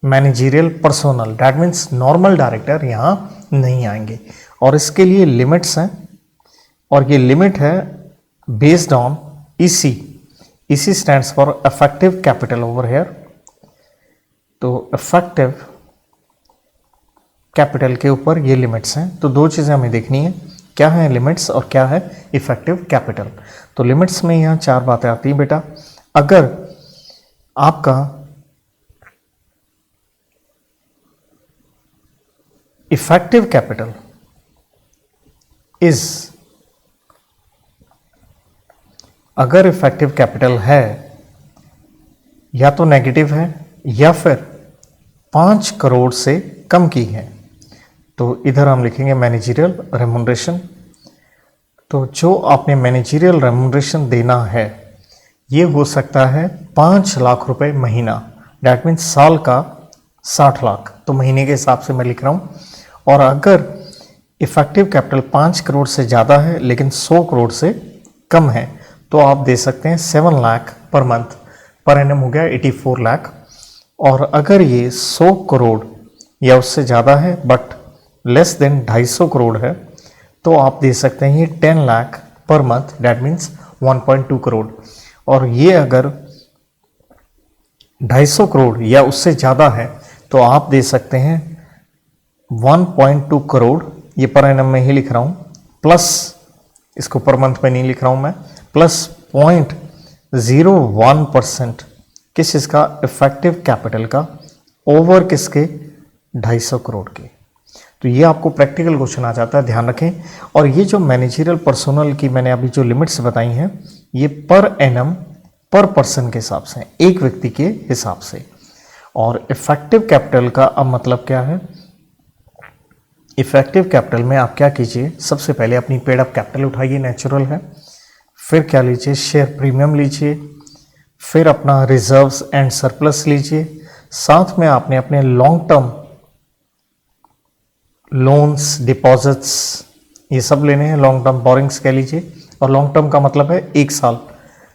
managerial personnel, that means normal director यहां नहीं आएंगे। और इसके लिए लिमिट्स हैं, और ये लिमिट है based on EC. EC stands for effective capital over here. तो इफेक्टिव कैपिटल के ऊपर ये लिमिट्स हैं। तो दो चीज़ें हमें देखनी है, क्या है लिमिट्स और क्या है इफेक्टिव कैपिटल। तो लिमिट्स में यहाँ 4 बातें आती हैं बेटा। अगर आपका इफेक्टिव कैपिटल इज, अगर इफेक्टिव कैपिटल है या तो नेगेटिव है या फिर 5 करोड़ से कम की है, तो इधर हम लिखेंगे मैनेजरियल रेमुनरेशन। तो जो आपने मैनेजरियल रेमुनरेशन देना है ये हो सकता है 5 लाख रुपए महीना, डैट मीन्स साल का 60 लाख, तो महीने के हिसाब से मैं लिख रहा हूँ। और अगर इफेक्टिव कैपिटल 5 करोड़ से ज़्यादा है लेकिन 100 करोड़ से कम है, तो आप दे सकते हैं 7 lakh per month, per annum हो गया 84 लाख। और अगर ये 100 करोड़ या उससे ज़्यादा है बट लेस देन 250 करोड़ है, तो आप दे सकते हैं ये 10 lakh per month, that means 1.2 crore. और ये अगर 250 करोड़ या उससे ज़्यादा है तो आप दे सकते हैं 1.2 करोड़, ये पर एनम में ही लिख रहा हूँ, प्लस इसको पर मंथ में नहीं लिख रहा हूँ मैं, प्लस 0.01% किस इसका इफेक्टिव कैपिटल का ओवर किसके 250 करोड़ के। तो ये आपको प्रैक्टिकल क्वेश्चन आ जाता है, ध्यान रखें। और ये जो मैनेजरियल पर्सोनल की मैंने अभी जो लिमिट्स बताई हैं ये पर एनम पर पर्सन के हिसाब से, एक व्यक्ति के हिसाब से। और इफेक्टिव कैपिटल का अब मतलब क्या है, इफेक्टिव कैपिटल में आप क्या कीजिए, सबसे पहले अपनी पेड अप कैपिटल उठाइए, नेचुरल है, फिर क्या लीजिए, शेयर प्रीमियम लीजिए, फिर अपना रिजर्व्स एंड सरप्लस लीजिए, साथ में आपने अपने लॉन्ग टर्म लोन्स, डिपॉजिट्स, ये सब लेने हैं, लॉन्ग टर्म बोरिंग्स कह लीजिए। और लॉन्ग टर्म का मतलब है 1 साल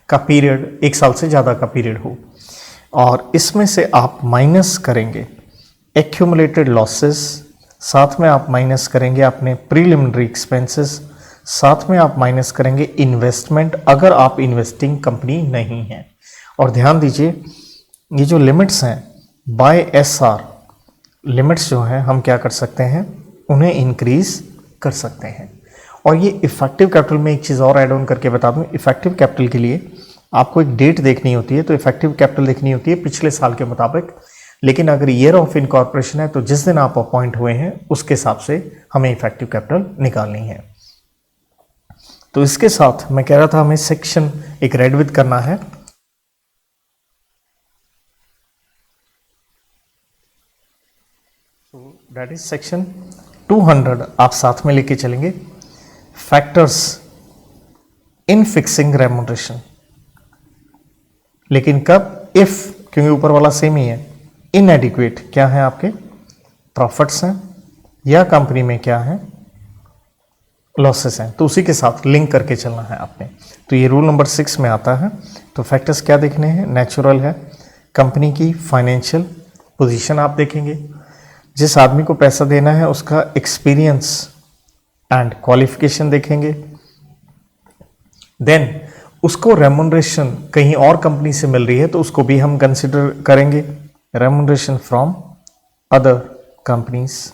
का पीरियड, 1 साल से ज़्यादा का पीरियड हो। और इसमें से आप माइनस करेंगे एक्यूमुलेटेड लॉसेस, साथ में आप माइनस करेंगे अपने प्रीलिमिनरी एक्सपेंसेस, साथ में आप माइनस करेंगे इन्वेस्टमेंट अगर आप इन्वेस्टिंग कंपनी नहीं है। और ध्यान दीजिए ये जो लिमिट्स हैं बाय एसआर लिमिट्स जो हैं हम क्या कर सकते हैं, उन्हें इंक्रीज कर सकते हैं। और ये इफेक्टिव कैपिटल में एक चीज़ और ऐड ऑन करके बता दूं, इफेक्टिव कैपिटल के लिए आपको एक डेट देखनी होती है, तो इफेक्टिव कैपिटल देखनी होती है पिछले साल के मुताबिक। लेकिन अगर ईयर ऑफ इनकॉर्पोरेशन है तो जिस दिन आप अपॉइंट हुए हैं उसके हिसाब से हमें इफेक्टिव कैपिटल निकालनी है। तो इसके साथ मैं कह रहा था हमें सेक्शन एक रेड विथ करना है, दैट इज सेक्शन 200 आप साथ में लेके चलेंगे, फैक्टर्स इन फिक्सिंग रेमुनरेशन। लेकिन कब, इफ, क्योंकि ऊपर वाला सेम ही है, इनएडिक्वेट क्या है आपके प्रॉफिट्स हैं या कंपनी में क्या है लॉसेस हैं, तो उसी के साथ लिंक करके चलना है आपने। तो ये रूल नंबर 6 में आता है। तो फैक्टर्स क्या देखने हैं, नेचुरल है, कंपनी की फाइनेंशियल पोजीशन आप देखेंगे, जिस आदमी को पैसा देना है उसका एक्सपीरियंस एंड क्वालिफिकेशन देखेंगे, देन उसको रेमुनरेशन कहीं और कंपनी से मिल रही है तो उसको भी हम कंसिडर करेंगे, remuneration from other companies,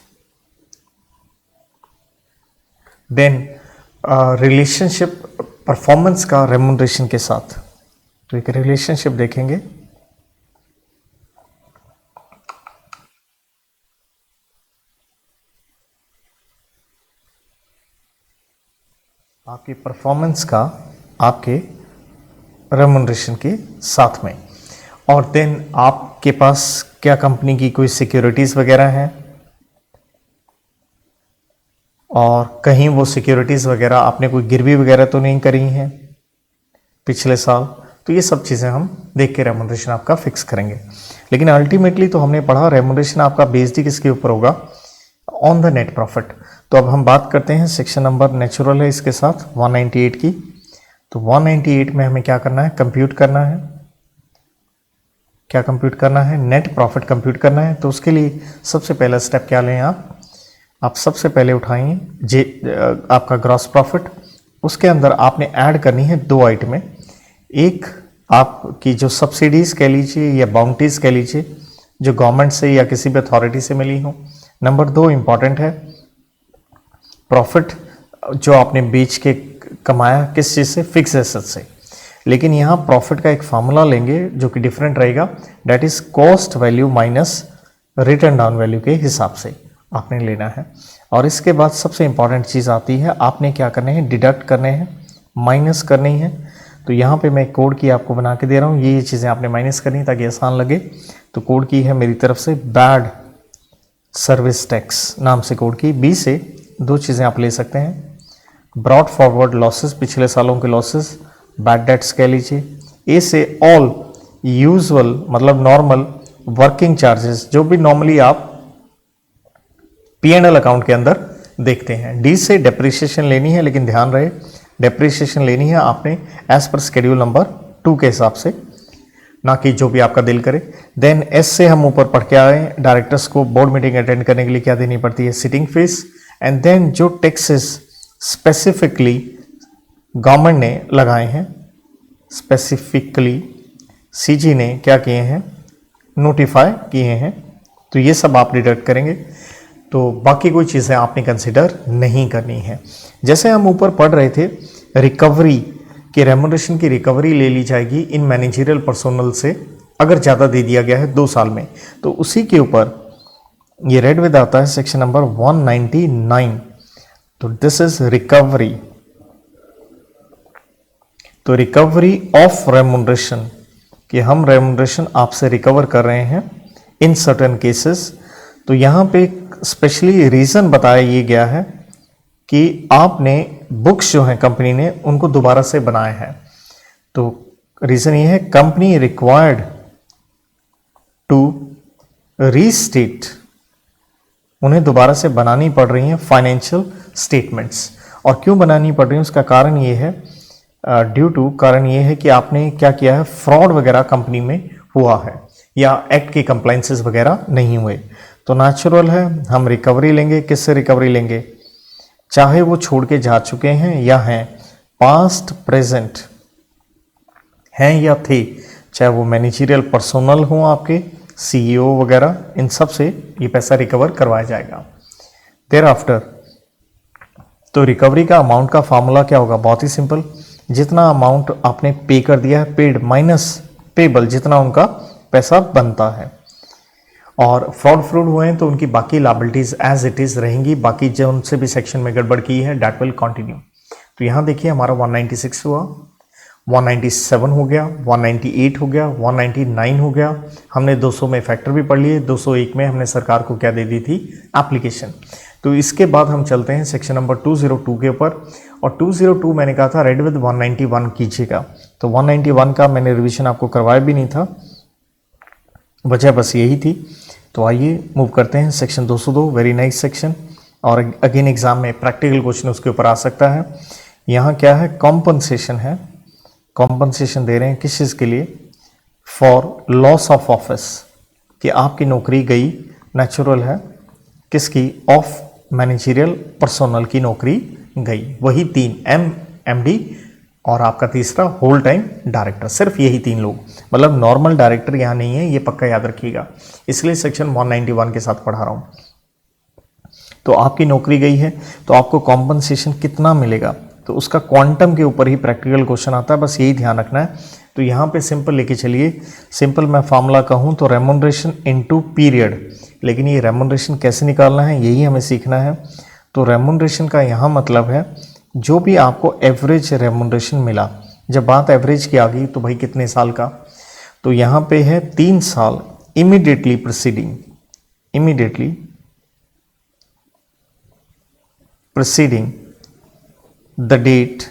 then relationship performance का रेमुनरेशन के साथ, तो एक रिलेशनशिप देखेंगे, आपकी परफॉर्मेंस का आपके रेमुनरेशन के साथ में। और देन आपके पास क्या कंपनी की कोई सिक्योरिटीज़ वगैरह हैं, और कहीं वो सिक्योरिटीज़ वगैरह आपने कोई गिरवी वगैरह तो नहीं करी हैं पिछले साल, तो ये सब चीज़ें हम देख के रेमुनरेशन आपका फिक्स करेंगे। लेकिन अल्टीमेटली तो हमने पढ़ा रेमुनरेशन आपका बेस्ड किसके ऊपर होगा, ऑन द नेट प्रॉफिट। तो अब हम बात करते हैं सेक्शन नंबर नेचुरल है इसके साथ 198 की। तो 198 में हमें क्या करना है, कंप्यूट करना है। क्या कंप्यूट करना है, नेट प्रॉफिट कंप्यूट करना है। तो उसके लिए सबसे पहला स्टेप क्या लें आप सबसे पहले उठाइए आपका ग्रॉस प्रॉफिट। उसके अंदर आपने ऐड करनी है दो आइटमें, एक आपकी जो सब्सिडीज कह लीजिए या बाउंटीज कह लीजिए जो गवर्नमेंट से या किसी भी अथॉरिटी से मिली हो। नंबर 2 इंपॉर्टेंट है प्रॉफिट जो आपने बेच के कमाया, किस चीज़ से, फिक्स एसेट से। लेकिन यहाँ प्रॉफिट का एक फार्मूला लेंगे जो कि डिफरेंट रहेगा, that is cost value minus written down value के हिसाब से आपने लेना है। और इसके बाद सबसे इंपॉर्टेंट चीज़ आती है, आपने क्या करने हैं, डिडक्ट करने हैं, माइनस करनी है। तो यहाँ पे मैं कोड की आपको बना के दे रहा हूँ, ये चीज़ें आपने माइनस करनी ताकि आसान लगे। तो कोड की है मेरी तरफ से बैड सर्विस टैक्स नाम से कोड की। बी से दो चीज़ें आप ले सकते हैं, ब्रॉड फॉरवर्ड लॉसेस, पिछले सालों के लॉसेस, बैड डेट्स कह लीजिए। ए से ऑल यूजुअल मतलब नॉर्मल वर्किंग चार्जेस जो भी नॉर्मली आप P&L अकाउंट के अंदर देखते हैं। डी से डेप्रिसिएशन लेनी है, लेकिन ध्यान रहे डेप्रिसिएशन लेनी है आपने एज पर शेड्यूल नंबर 2 के हिसाब से, ना कि जो भी आपका दिल करे। देन एस से हम ऊपर पढ़ के आए, डायरेक्टर्स को बोर्ड मीटिंग अटेंड करने के लिए क्या देनी पड़ती है, सिटिंग फीस। एंड देन जो टैक्सेस स्पेसिफिकली गवर्नमेंट ने लगाए हैं, स्पेसिफिकली सीजी ने क्या किए हैं, नोटिफाई किए हैं, तो ये सब आप डिडक्ट करेंगे। तो बाकी कोई चीज़ें आपने कंसिडर नहीं करनी है। जैसे हम ऊपर पढ़ रहे थे रिकवरी कि रेमुनरेशन की रिकवरी ले ली जाएगी इन मैनेजरियल पर्सोनल से अगर ज़्यादा दे दिया गया है 2 साल में, तो उसी के ऊपर ये रेड विद आता है सेक्शन नंबर 199। तो दिस इज रिकवरी। तो रिकवरी ऑफ रेमुनरेशन कि हम रेमुनरेशन आपसे रिकवर कर रहे हैं इन सर्टेन केसेस। तो यहाँ पे स्पेशली रीज़न बताया ये गया है कि आपने बुक्स जो हैं कंपनी ने उनको दोबारा से बनाए हैं। तो रीज़न ये है कंपनी रिक्वायर्ड टू रीस्टेट, उन्हें दोबारा से बनानी पड़ रही हैं फाइनेंशियल स्टेटमेंट्स। और क्यों बनानी पड़ रही है उसका कारण ये है, कारण ये है कि आपने क्या किया है, फ्रॉड वगैरह कंपनी में हुआ है या एक्ट के कंप्लाइंसेस वगैरह नहीं हुए। तो नेचुरल है हम रिकवरी लेंगे। किससे रिकवरी लेंगे, चाहे वो छोड़ के जा चुके हैं या हैं, पास्ट प्रेजेंट हैं या थे, चाहे वो मैनेजरियल पर्सोनल हो आपके CEO वगैरह, इन सब से ये पैसा रिकवर करवाया जाएगा। देयर आफ्टर तो रिकवरी का अमाउंट का फार्मूला क्या होगा, बहुत ही सिंपल, जितना अमाउंट आपने पे कर दिया है पेड माइनस पेबल, जितना उनका पैसा बनता है। और फ्रॉड हुए हैं तो उनकी बाकी लायबिलिटीज एज इट इज रहेंगी, बाकी जो उनसे भी सेक्शन में गड़बड़ की है डेट विल कंटिन्यू। तो यहाँ देखिए हमारा 196 हुआ, 197 हो गया, 198 हो गया, 199 हो गया। हमने 200 में फैक्टर भी पढ़ लिए, 201 में हमने सरकार को क्या दे दी थी, एप्लीकेशन। तो इसके बाद हम चलते हैं सेक्शन नंबर 202 के ऊपर। और 202 मैंने कहा था रेड विद 191 कीजिएगा। तो 191 का मैंने रिविजन आपको करवाया भी नहीं था, वजह बस यही थी। तो आइए मूव करते हैं सेक्शन 202, वेरी नाइस सेक्शन। और अगेन एग्जाम में प्रैक्टिकल क्वेश्चन उसके ऊपर आ सकता है। यहाँ क्या है, कॉम्पनसेशन है, कॉम्पनसेशन दे रहे हैं किस चीज़ के लिए, फॉर लॉस ऑफ ऑफिस, कि आपकी नौकरी गई, नेचुरल है किसकी, ऑफ मैनेजरियल पर्सोनल की नौकरी गई। वही 3 MD और आपका तीसरा होल टाइम डायरेक्टर, सिर्फ यही 3 लोग, मतलब नॉर्मल डायरेक्टर यहाँ नहीं है, ये पक्का याद रखिएगा। इसलिए सेक्शन 191 के साथ पढ़ा रहा हूँ। तो आपकी नौकरी गई है तो आपको कॉम्पनसेशन कितना मिलेगा, तो उसका क्वांटम के ऊपर ही प्रैक्टिकल क्वेश्चन आता है, बस यही ध्यान रखना है। तो यहाँ पे सिंपल लेके चलिए, सिंपल मैं फार्मूला कहूँ तो रेमुनरेशन इनटू पीरियड, लेकिन ये रेमुनरेशन कैसे निकालना है यही हमें सीखना है। तो रेमुनरेशन का यहाँ मतलब है जो भी आपको एवरेज रेमुनरेशन मिला, जब बात एवरेज की आ गई तो भाई कितने साल का, तो यहाँ पे है 3 साल immediately preceding the date,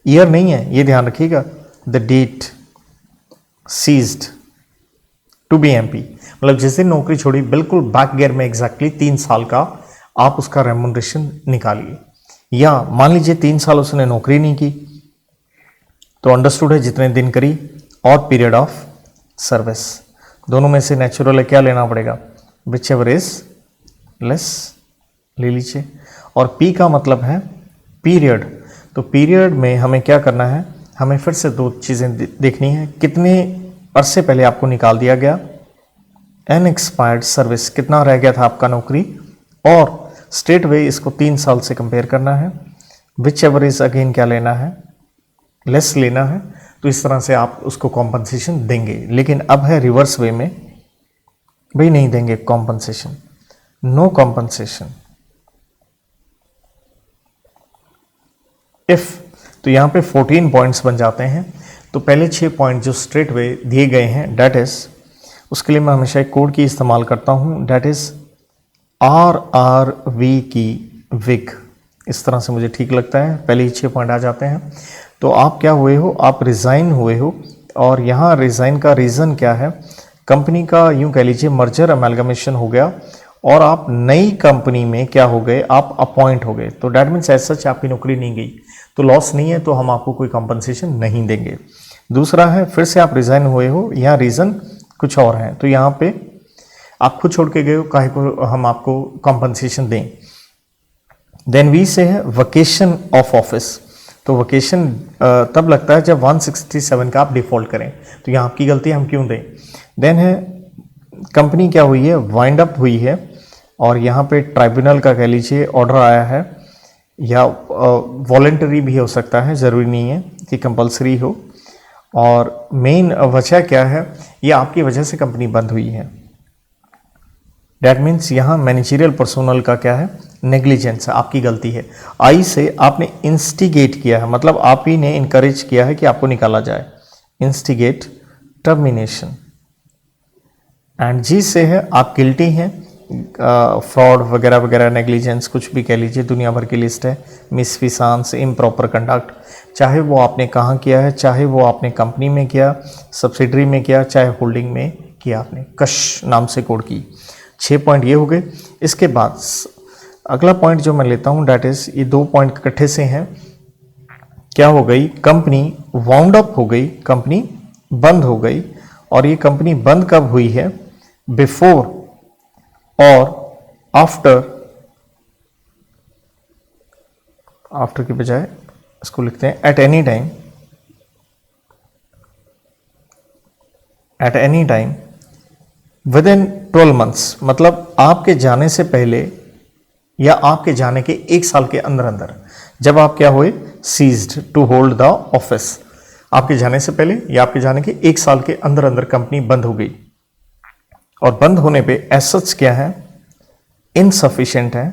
year नहीं है ये ध्यान रखिएगा, the date ceased to be MP, मतलब जिस दिन नौकरी छोड़ी बिल्कुल बैक गियर में एग्जैक्टली 3 साल का आप उसका रेम्युनरेशन निकालिए। या मान लीजिए 3 साल उसने नौकरी नहीं की तो अंडरस्टूड है जितने दिन करी और पीरियड ऑफ सर्विस, दोनों में से नेचुरल है क्या लेना पड़ेगा, विच एवर इज लेस ले लीजिए। और पी का मतलब है पीरियड, तो पीरियड में हमें क्या करना है, हमें फिर से 2 चीज़ें देखनी है, कितने अरसे पहले आपको निकाल दिया गया, अनएक्सपायर्ड सर्विस कितना रह गया था आपका नौकरी, और स्ट्रेट वे इसको 3 साल से कंपेयर करना है, विच एवर इज अगेन क्या लेना है, लेस लेना है। तो इस तरह से आप उसको कॉम्पनसेशन देंगे। लेकिन अब है रिवर्स वे में, भाई नहीं देंगे कॉम्पनसेशन, नो कॉम्पनसेशन इफ, तो यहां पे 14 पॉइंट्स बन जाते हैं। तो पहले 6 पॉइंट जो स्ट्रेट वे दिए गए हैं, डेट इज, उसके लिए मैं हमेशा एक कोड की इस्तेमाल करता हूं, डेट इज RRV की विग, इस तरह से मुझे ठीक लगता है, पहले ही 6 पॉइंट आ जाते हैं। तो आप क्या हुए हो, आप रिज़ाइन हुए हो, और यहाँ रिज़ाइन का रीज़न क्या है, कंपनी का यूँ कह लीजिए मर्जर अमेलगमेशन हो गया और आप नई कंपनी में क्या हो गए, आप अपॉइंट हो गए। तो डैट मीन्स ऐसा सच आपकी नौकरी नहीं गई, तो लॉस नहीं है, तो हम आपको कोई कंपनसेशन नहीं देंगे। दूसरा है फिर से आप रिज़ाइन हुए हो, यहाँ रीज़न कुछ और है, तो यहाँ पे आप खुद छोड़ के गए हो, काहे को हम आपको कंपनसेशन दें। देन वी से है वकेशन ऑफ ऑफिस, तो वकेशन तब लगता है जब 167 का आप डिफॉल्ट करें, तो यहाँ आपकी गलती है, हम क्यों दें। देन है कंपनी क्या हुई है, वाइंड अप हुई है, और यहाँ पे ट्राइब्यूनल का कह लीजिए ऑर्डर आया है, या वॉलेंटरी भी हो सकता है, ज़रूरी नहीं है कि कंपलसरी हो। और मेन वजह क्या है, ये आपकी वजह से कंपनी बंद हुई है। डैट मीन्स यहाँ मैनेजरियल पर्सोनल का क्या है, नेग्लिजेंस है, आपकी गलती है। आई से आपने इंस्टिगेट किया है, मतलब आप ही ने इनकरेज किया है कि आपको निकाला जाए, इंस्टिगेट टर्मिनेशन। एंड जी से है आप गिल्टी हैं, फ्रॉड वगैरह वगैरह, नेग्लिजेंस कुछ भी कह लीजिए, दुनिया भर की लिस्ट है, मिसफिसांस, इम्प्रॉपर कंडक्ट, चाहे वो आपने कहाँ किया है, चाहे वो आपने कंपनी में किया, सब्सिडरी में किया, चाहे होल्डिंग में किया, आपने कश नाम से कोड की। 6 पॉइंट ये हो गए। इसके बाद अगला पॉइंट जो मैं लेता हूं, डैट इज, ये 2 पॉइंट इकट्ठे से हैं, क्या हो गई, कंपनी वाउंड अप हो गई, कंपनी बंद हो गई। और ये कंपनी बंद कब हुई है, बिफोर और आफ्टर, आफ्टर के बजाय इसको लिखते हैं at any time, at any time with in 12 months, मतलब आपके जाने से पहले या आपके जाने के 1 साल के अंदर अंदर, जब आप क्या हुए, ceased to hold the office, आपके जाने से पहले या आपके जाने के 1 साल के अंदर अंदर कंपनी बंद हो गई। और बंद होने पे एसेट्स क्या है, इनसफिशिएंट है,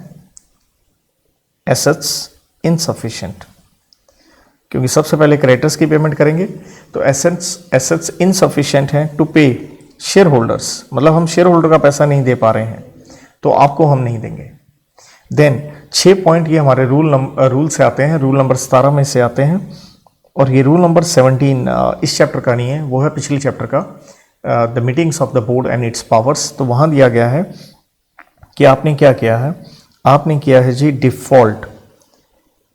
एसेट्स इनसफिशिएंट, क्योंकि सबसे पहले क्रेडिटर्स की पेमेंट करेंगे, तो एसेट्स इनसफिशिएंट हैं टू पे शेयर होल्डर्स, मतलब हम शेयर होल्डर का पैसा नहीं दे पा रहे हैं, तो आपको हम नहीं देंगे। देन 6 पॉइंट ये हमारे रूल से आते हैं, रूल नंबर 17 में से आते हैं, और ये रूल नंबर 17 इस चैप्टर का नहीं है, वो है पिछले चैप्टर का, the meetings of the board and its powers. तो वहाँ दिया गया है कि आपने क्या किया है, आपने किया है जी डिफ़ॉल्ट।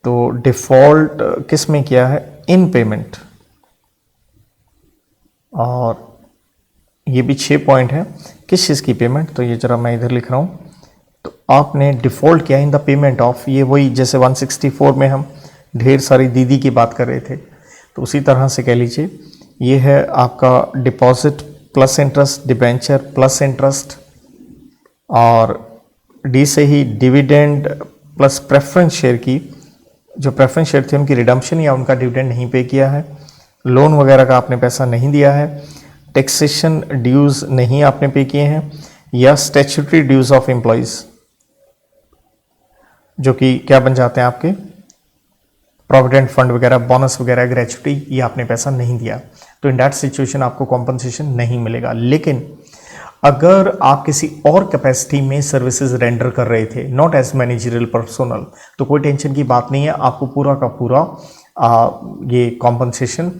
तो डिफ़ॉल्ट किस में किया है, इन पेमेंट, और ये भी 6 पॉइंट है, किस चीज़ की पेमेंट, तो ये जरा मैं इधर लिख रहा हूँ। तो आपने डिफ़ॉल्ट किया इन द पेमेंट ऑफ, ये वही जैसे 164 में हम ढेर सारी दीदी की बात कर रहे थे, तो उसी तरह से कह लीजिए ये है आपका deposit plus interest, debenture plus interest, और डी से ही डिविडेंड प्लस प्रेफरेंस शेयर की, जो प्रेफरेंस शेयर थे उनकी रिडम्पशन या उनका डिविडेंड नहीं पे किया है, लोन वगैरह का आपने पैसा नहीं दिया है, टैक्सेशन ड्यूज़ नहीं आपने पे किए हैं, या स्टैट्यूटरी ड्यूज़ ऑफ एम्प्लॉयज़, जो कि क्या बन जाते हैं आपके प्रोविडेंट फंड वगैरह, बोनस वगैरह, ग्रेचुटी, ये आपने पैसा नहीं दिया, तो इन दैट सिचुएशन आपको कॉम्पनसेशन नहीं मिलेगा। लेकिन अगर आप किसी और कैपेसिटी में सर्विसेज रेंडर कर रहे थे, नॉट एज मैनेजरियल पर्सोनल, तो कोई टेंशन की बात नहीं है, आपको पूरा का पूरा ये कॉम्पनसेशन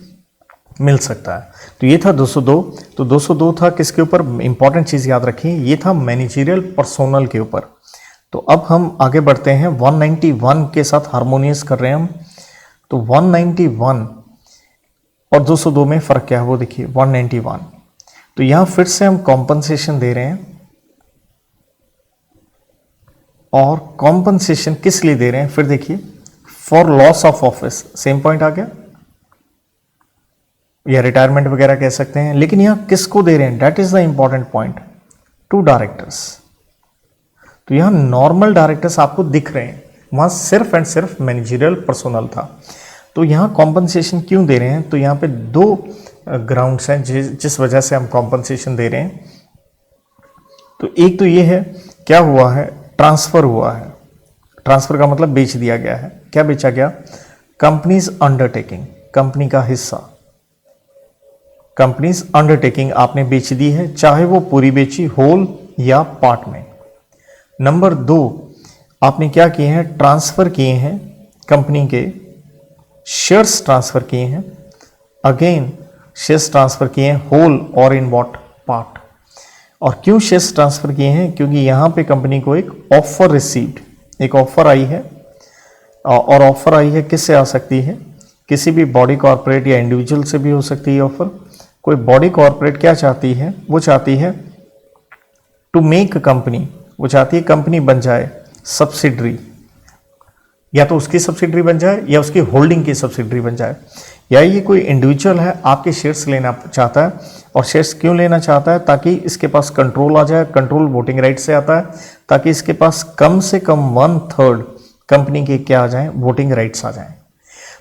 मिल सकता है। तो ये था 202। तो 202 था किसके ऊपर, इंपॉर्टेंट चीज़ याद रखें, ये था मैनेजरियल पर्सोनल के ऊपर। तो अब हम आगे बढ़ते हैं 191 के साथ हारमोनियस कर रहे हैं हम। तो 191 और 202 में फ़र्क क्या है वो देखिए। 191 तो यहाँ फिर से हम कॉम्पनसेशन दे रहे हैं, और कॉम्पनसेशन किस लिए दे रहे हैं फिर देखिए, for loss of office, same point आ गया, या रिटायरमेंट वगैरह कह सकते हैं, लेकिन यहां किसको दे रहे हैं, that is the important point, to directors. तो यहां नॉर्मल डायरेक्टर्स आपको दिख रहे हैं, वहां सिर्फ एंड सिर्फ मैनेजरियल पर्सोनल था। तो यहां कॉम्पनसेशन क्यों दे रहे हैं, तो यहां पे दो ग्राउंड्स हैं जिस वजह से हम कॉम्पनसेशन दे रहे हैं। तो एक तो ये है, क्या हुआ है, ट्रांसफर हुआ है। ट्रांसफर का मतलब बेच दिया गया है। क्या बेचा गया, कंपनीज अंडरटेकिंग, कंपनी का हिस्सा, कंपनीज अंडरटेकिंग आपने बेच दी है, चाहे वो पूरी बेची होल या पार्ट में। नंबर 2, आपने क्या किए हैं, ट्रांसफर किए हैं, कंपनी के शेयर्स ट्रांसफर किए हैं, अगेन शेयर्स ट्रांसफर किए हैं होल और इन व्हाट पार्ट। और क्यों शेयर्स ट्रांसफर किए हैं, क्योंकि यहां पे कंपनी को एक ऑफर रिसीव्ड, एक ऑफर आई है, और ऑफर आई है किससे आ सकती है, किसी भी बॉडी कॉर्पोरेट या इंडिविजुअल से भी हो सकती है ऑफर। कोई बॉडी कॉर्पोरेट क्या चाहती है, वो चाहती है टू मेक कंपनी, वो चाहती है कंपनी बन जाए सब्सिडरी, या तो उसकी सब्सिडरी बन जाए या उसकी होल्डिंग की सब्सिडरी बन जाए, या ये कोई इंडिविजुअल है आपके शेयर्स लेना चाहता है। और शेयर्स क्यों लेना चाहता है, ताकि इसके पास कंट्रोल आ जाए, कंट्रोल वोटिंग राइट से आता है, ताकि इसके पास कम से कम 1/3 कंपनी के क्या आ जाए, वोटिंग राइट्स आ जाएं।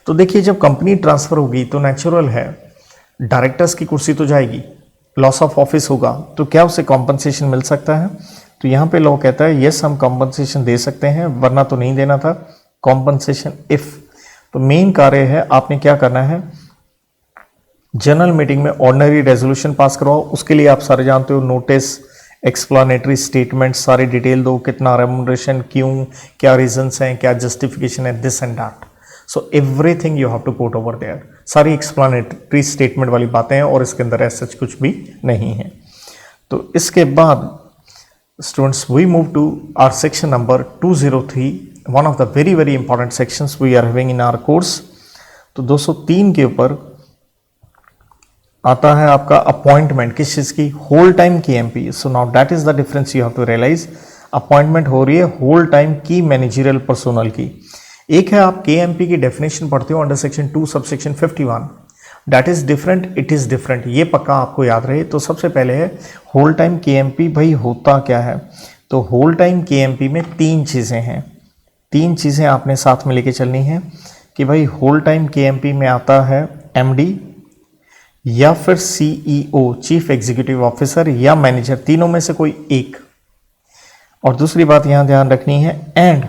तो देखिए जब कंपनी ट्रांसफर होगी तो नेचुरल है डायरेक्टर्स की कुर्सी तो जाएगी, लॉस ऑफ ऑफिस होगा, तो क्या उसे कॉम्पनसेशन मिल सकता है। तो यहाँ पे लॉ कहता है यस हम कॉम्पनसेशन दे सकते हैं, वरना तो नहीं देना था, कॉम्पनसेशन इफ। तो मेन कार्य है आपने क्या करना है, जनरल मीटिंग में ऑर्डिनरी रेजोल्यूशन पास करवाओ। उसके लिए आप सारे जानते हो, नोटिस, एक्सप्लानेटरी स्टेटमेंट, सारी डिटेल दो, कितना रेमुनरेशन, क्यों, क्या रीजंस हैं, क्या जस्टिफिकेशन है, this and that. So everything you have to put over there, सारी एक्सप्लानेटरी स्टेटमेंट वाली बातें हैं, और इसके अंदर ऐसा कुछ भी नहीं है। तो इसके बाद students we move to our section number 203, one of the very very important sections we are having in our course. तो 203 के ऊपर आता है आपका अपॉइंटमेंट, किस चीज की, होल टाइम की MP. So now that is the difference you have to realise, appointment हो रही है होल टाइम की मैनेजरियल पर्सोनल की। एक है आप के एम पी की डेफिनेशन पढ़ते हो under section 2 sub section 51, that is different, it is different, ये पक्का आपको याद रहे। तो सबसे पहले है होल टाइम के एम पी, भाई होता क्या है। तो होल टाइम के एम पी में 3 चीजें हैं, 3 चीजें आपने साथ में लेके चलनी है कि भाई होल टाइम के एम पी में आता है एमडी, या फिर सीईओ, चीफ एग्जीक्यूटिव ऑफिसर, या मैनेजर, तीनों में से कोई एक। और दूसरी बात यहां ध्यान रखनी है, एंड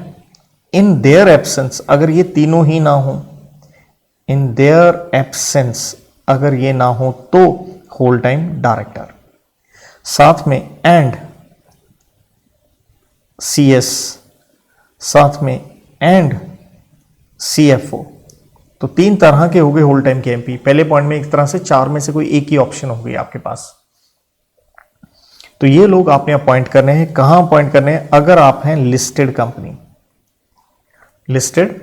इन देयर एब्सेंस, अगर ये तीनों ही ना हो, इन देयर एब्सेंस अगर ये ना हो, तो होल टाइम डायरेक्टर। साथ में एंड सीएस, साथ में एंड सीएफओ। तो 3 तरह के हो गए होल टाइम के एमपी। पहले पॉइंट में एक तरह से 4 में से कोई एक ही ऑप्शन हो गई आपके पास। तो ये लोग आपने अपॉइंट करने हैं, कहां अपॉइंट करने हैं, अगर आप हैं listed company, listed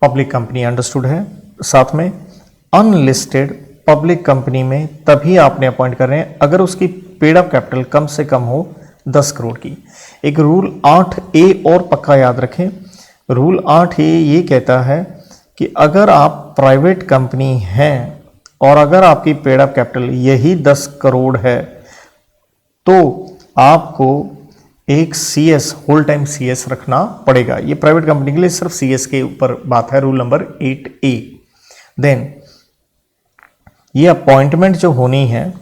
public company, understood है। साथ में अनलिस्टेड पब्लिक कंपनी में तभी आपने अपॉइंट कर रहे हैं अगर उसकी पेड अप कैपिटल कम से कम हो 10 करोड़ की। एक रूल 8A और पक्का याद रखें, रूल 8A ये कहता है कि अगर आप प्राइवेट कंपनी हैं और अगर आपकी पेड अप कैपिटल यही 10 करोड़ है, तो आपको एक सीएस, होल टाइम सीएस रखना पड़ेगा। ये प्राइवेट कंपनी के लिए सिर्फ सीएस के ऊपर बात है, रूल नंबर 8A। देन ये अपॉइंटमेंट जो होनी है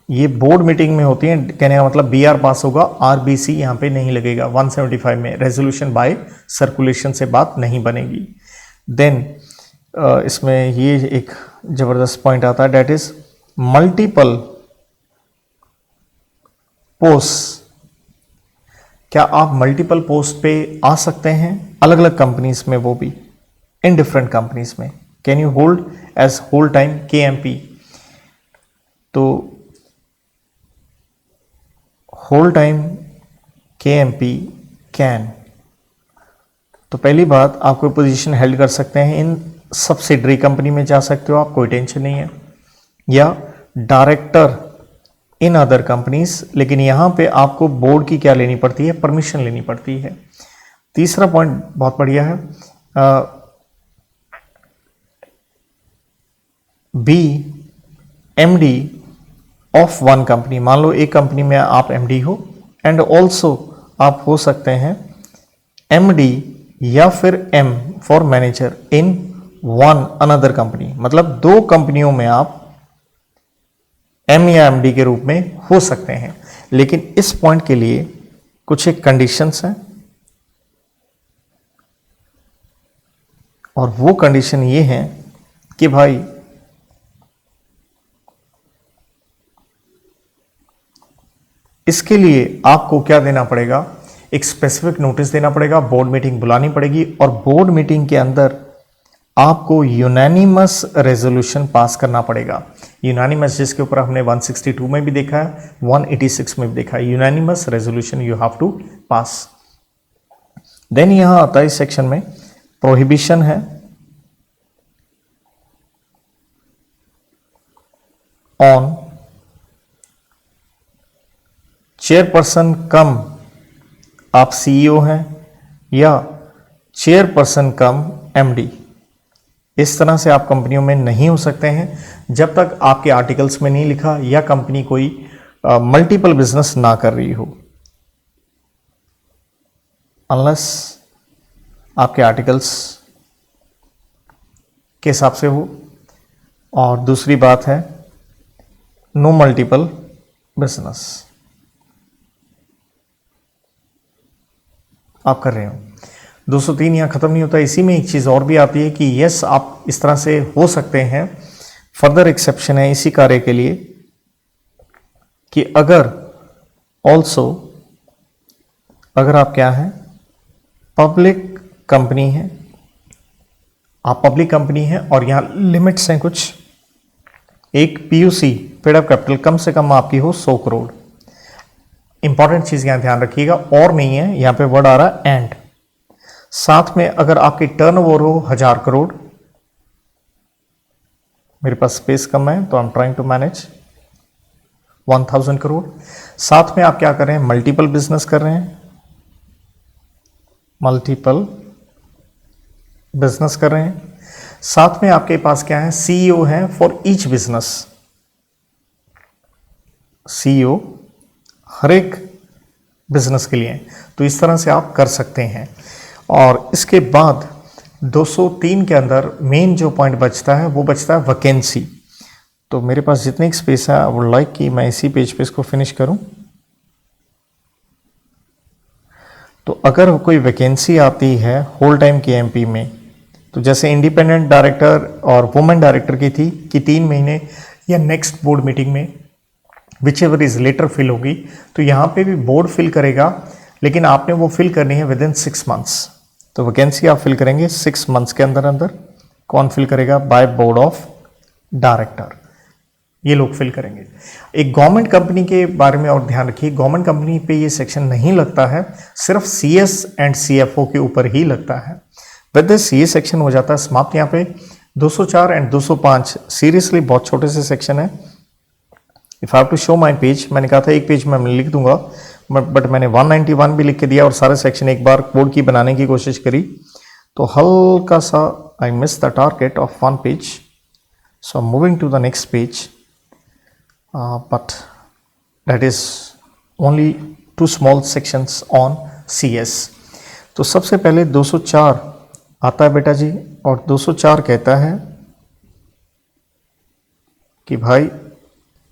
ये बोर्ड मीटिंग में होती है, कहने का मतलब बीआर पास होगा, आरबीसी यहां पे नहीं लगेगा। 175 में रेजोल्यूशन बाय सर्कुलेशन से बात नहीं बनेगी। देन इसमें ये एक जबरदस्त पॉइंट आता है, डेट इज मल्टीपल पोस्ट, क्या आप मल्टीपल पोस्ट पे आ सकते हैं अलग अलग कंपनीज में, वो भी इन डिफरेंट कंपनीज में? Can you hold as whole time KMP? तो होल टाइम KMP कैन, तो पहली बात आप कोई पोजीशन हेल्ड कर सकते हैं इन सब्सिडरी कंपनी में, जा सकते हो आप, कोई टेंशन नहीं है, या डायरेक्टर इन अदर कंपनीज, लेकिन यहां पे आपको बोर्ड की क्या लेनी पड़ती है, परमिशन लेनी पड़ती है। तीसरा पॉइंट बहुत बढ़िया है, be MD of one company. मान लो एक कंपनी में आप MD हो, एंड ऑल्सो आप हो सकते हैं MD या फिर M for manager in one another company, मतलब दो कंपनियों में आप M या MD के रूप में हो सकते हैं। लेकिन इस पॉइंट के लिए कुछ एक कंडीशंस हैं, और वो कंडीशन ये है कि भाई इसके लिए आपको क्या देना पड़ेगा, एक स्पेसिफिक नोटिस देना पड़ेगा, बोर्ड मीटिंग बुलानी पड़ेगी, और बोर्ड मीटिंग के अंदर आपको यूनानिमस रेजोल्यूशन पास करना पड़ेगा। यूनानिमस जिसके ऊपर हमने 162 में भी देखा है, 186 में भी देखा है, unanimous resolution you have to pass. Then यहां आता है इस सेक्शन में प्रोहिबिशन है ऑन चेयरपर्सन कम आप CEO हैं, या चेयरपर्सन कम MD, इस तरह से आप कंपनियों में नहीं हो सकते हैं जब तक आपके आर्टिकल्स में नहीं लिखा या कंपनी कोई मल्टीपल बिजनेस ना कर रही हो, अनलेस आपके आर्टिकल्स के हिसाब से हो। और दूसरी बात है नो मल्टीपल बिजनेस आप कर रहे हो। 203 यहाँ खत्म नहीं होता, इसी में एक चीज और भी आती है कि यस आप इस तरह से हो सकते हैं। फर्दर एक्सेप्शन है इसी कार्य के लिए कि अगर ऑल्सो अगर आप क्या है, पब्लिक कंपनी है, आप पब्लिक कंपनी है और यहां लिमिट्स हैं कुछ, एक PUC पेड अप कैपिटल कम से कम आपकी हो 100 करोड़। इंपॉर्टेंट चीज यहां ध्यान रखिएगा, और नहीं है, यहां पे वर्ड आ रहा है एंड। साथ में अगर आपकी टर्नओवर हो 1000 करोड़, मेरे पास स्पेस कम है तो I am trying to manage 1000 crore. साथ में आप क्या कर रहे हैं, मल्टीपल बिजनेस कर रहे हैं, मल्टीपल बिजनेस कर रहे हैं। साथ में आपके पास क्या है, CEO है फॉर ईच बिजनेस, CEO हर एक बिजनेस के लिए, तो इस तरह से आप कर सकते हैं। और इसके बाद 203 के अंदर मेन जो पॉइंट बचता है वो बचता है वैकेंसी। तो मेरे पास जितनी स्पेस है आई वुड लाइक कि मैं इसी पेज पे इसको फिनिश करूं। तो अगर कोई वैकेंसी आती है होल टाइम KMP में, तो जैसे इंडिपेंडेंट डायरेक्टर और वुमेन डायरेक्टर की थी कि 3 महीने या नेक्स्ट बोर्ड मीटिंग में whichever is later fill होगी, तो यहाँ पे भी बोर्ड फिल करेगा, लेकिन आपने वो फिल करनी है विद इन 6 मंथ्स। तो वैकेंसी आप फिल करेंगे 6 मंथ्स के अंदर अंदर। कौन फिल करेगा, बाय बोर्ड ऑफ डायरेक्टर, ये लोग फिल करेंगे। एक गवर्नमेंट कंपनी के बारे में और ध्यान रखिए, गवर्नमेंट कंपनी पे ये सेक्शन नहीं लगता है, सिर्फ CS एंड CFO के ऊपर ही लगता है। विद दिस ये सेक्शन हो जाता है समाप्त। यहाँ पे 204 एंड 205 सीरियसली बहुत छोटे से सेक्शन है। If I have to show my page, मैंने कहा था एक पेज मैं लिख दूंगा, बट मैंने 191 भी लिख के दिया और सारे सेक्शन एक बार कोड की बनाने की कोशिश करी, तो हल्का सा I miss the target of 1 page, so I am moving to the next page, but that is only 2 small sections on CS। तो सबसे पहले 204 आता है बेटा जी, और 204 कहता है कि भाई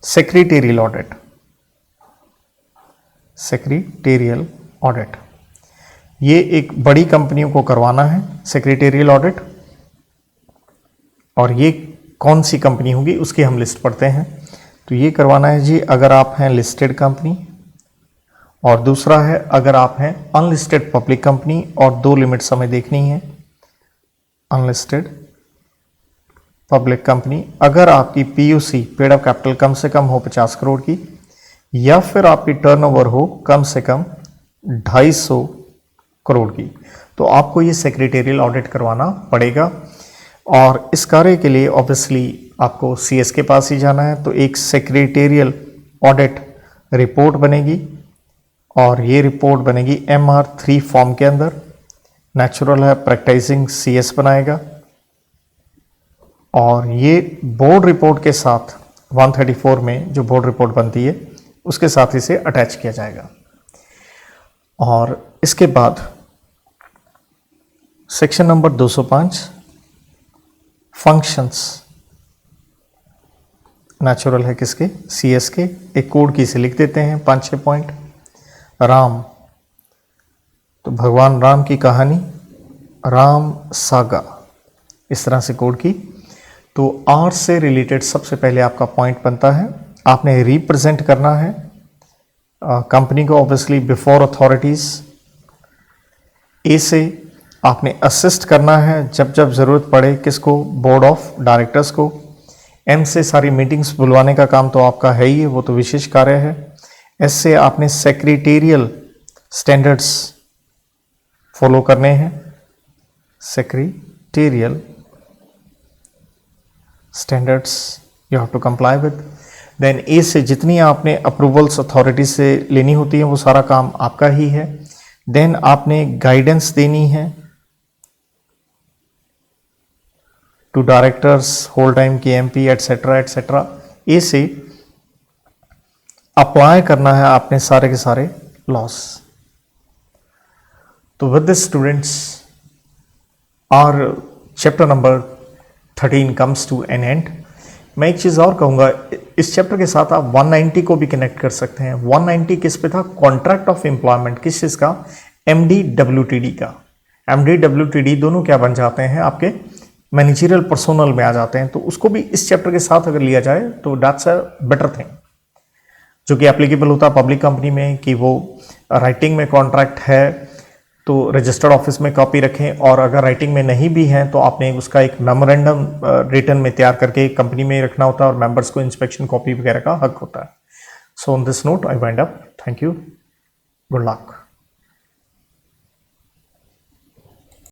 सेक्रेटेरियल ऑडिट, सेक्रेटेरियल ऑडिट, ये एक बड़ी कंपनियों को करवाना है सेक्रेटेरियल ऑडिट। और ये कौन सी कंपनी होगी उसकी हम लिस्ट पढ़ते हैं। तो ये करवाना है जी, अगर आप हैं लिस्टेड कंपनी, और दूसरा है अगर आप हैं अनलिस्टेड पब्लिक कंपनी और 2 लिमिट्स हमें देखनी है। अनलिस्टेड पब्लिक कंपनी, अगर आपकी पीयूसी पेड अप कैपिटल कम से कम हो 50 करोड़ की, या फिर आपकी टर्नओवर हो कम से कम 250 करोड़ की, तो आपको ये सेक्रेटेरियल ऑडिट करवाना पड़ेगा। और इस कार्य के लिए ऑब्वियसली आपको सीएस के पास ही जाना है। तो एक सेक्रेटेरियल ऑडिट रिपोर्ट बनेगी और ये रिपोर्ट बनेगी MR3 फॉर्म के अंदर। नेचुरल है, प्रैक्टिसिंग सीएस बनाएगा और ये बोर्ड रिपोर्ट के साथ 134 में जो बोर्ड रिपोर्ट बनती है उसके साथ इसे अटैच किया जाएगा। और इसके बाद सेक्शन नंबर 205 फंक्शंस, नेचुरल है किसके, सीएस के। एक कोड की से लिख देते हैं 5-6 पॉइंट। राम, तो भगवान राम की कहानी, राम सागा, इस तरह से कोड की। तो आर से रिलेटेड सबसे पहले आपका पॉइंट बनता है, आपने रिप्रेजेंट करना है कंपनी को ऑब्वियसली बिफोर अथॉरिटीज। ए से आपने असिस्ट करना है जब जब जरूरत पड़े, किसको, बोर्ड ऑफ डायरेक्टर्स को। एम से सारी मीटिंग्स बुलवाने का काम तो आपका है ही, वो तो विशेष कार्य है। एस से आपने सेक्रेटेरियल स्टैंडर्ड्स फॉलो करने हैं, secretarial standards you have to comply with. Then A से जितनी आपने अप्रूवल्स अथॉरिटी से लेनी होती है वो सारा काम आपका ही है। देन आपने गाइडेंस देनी है टू डायरेक्टर्स, होल टाइम की एमपी एटसेट्रा एटसेट्रा। ए से अप्लाई करना है आपने सारे के सारे लॉस। तो with this students our chapter number 13 comes to an end. मैं एक चीज और कहूंगा, इस चैप्टर के साथ आप 190 को भी कनेक्ट कर सकते हैं। 190 किस पे था, कॉन्ट्रैक्ट ऑफ एम्प्लॉयमेंट, किस चीज का, MD-WTD का। MD-WTD दोनों क्या बन जाते हैं, आपके मैनेजरियल पर्सोनल में आ जाते हैं। तो उसको भी इस चैप्टर के साथ अगर लिया जाए तो दैट्स अ बेटर थिंग, जो कि एप्लीकेबल होता है पब्लिक कंपनी में, कि वो राइटिंग में कॉन्ट्रैक्ट है तो रजिस्टर्ड ऑफिस में कॉपी रखें, और अगर राइटिंग में नहीं भी है तो आपने उसका एक मेमोरेंडम रिटन में तैयार करके कंपनी में रखना होता है और मेंबर्स को इंस्पेक्शन कॉपी वगैरह का हक होता है। So on this note I wind up. Thank you, good luck.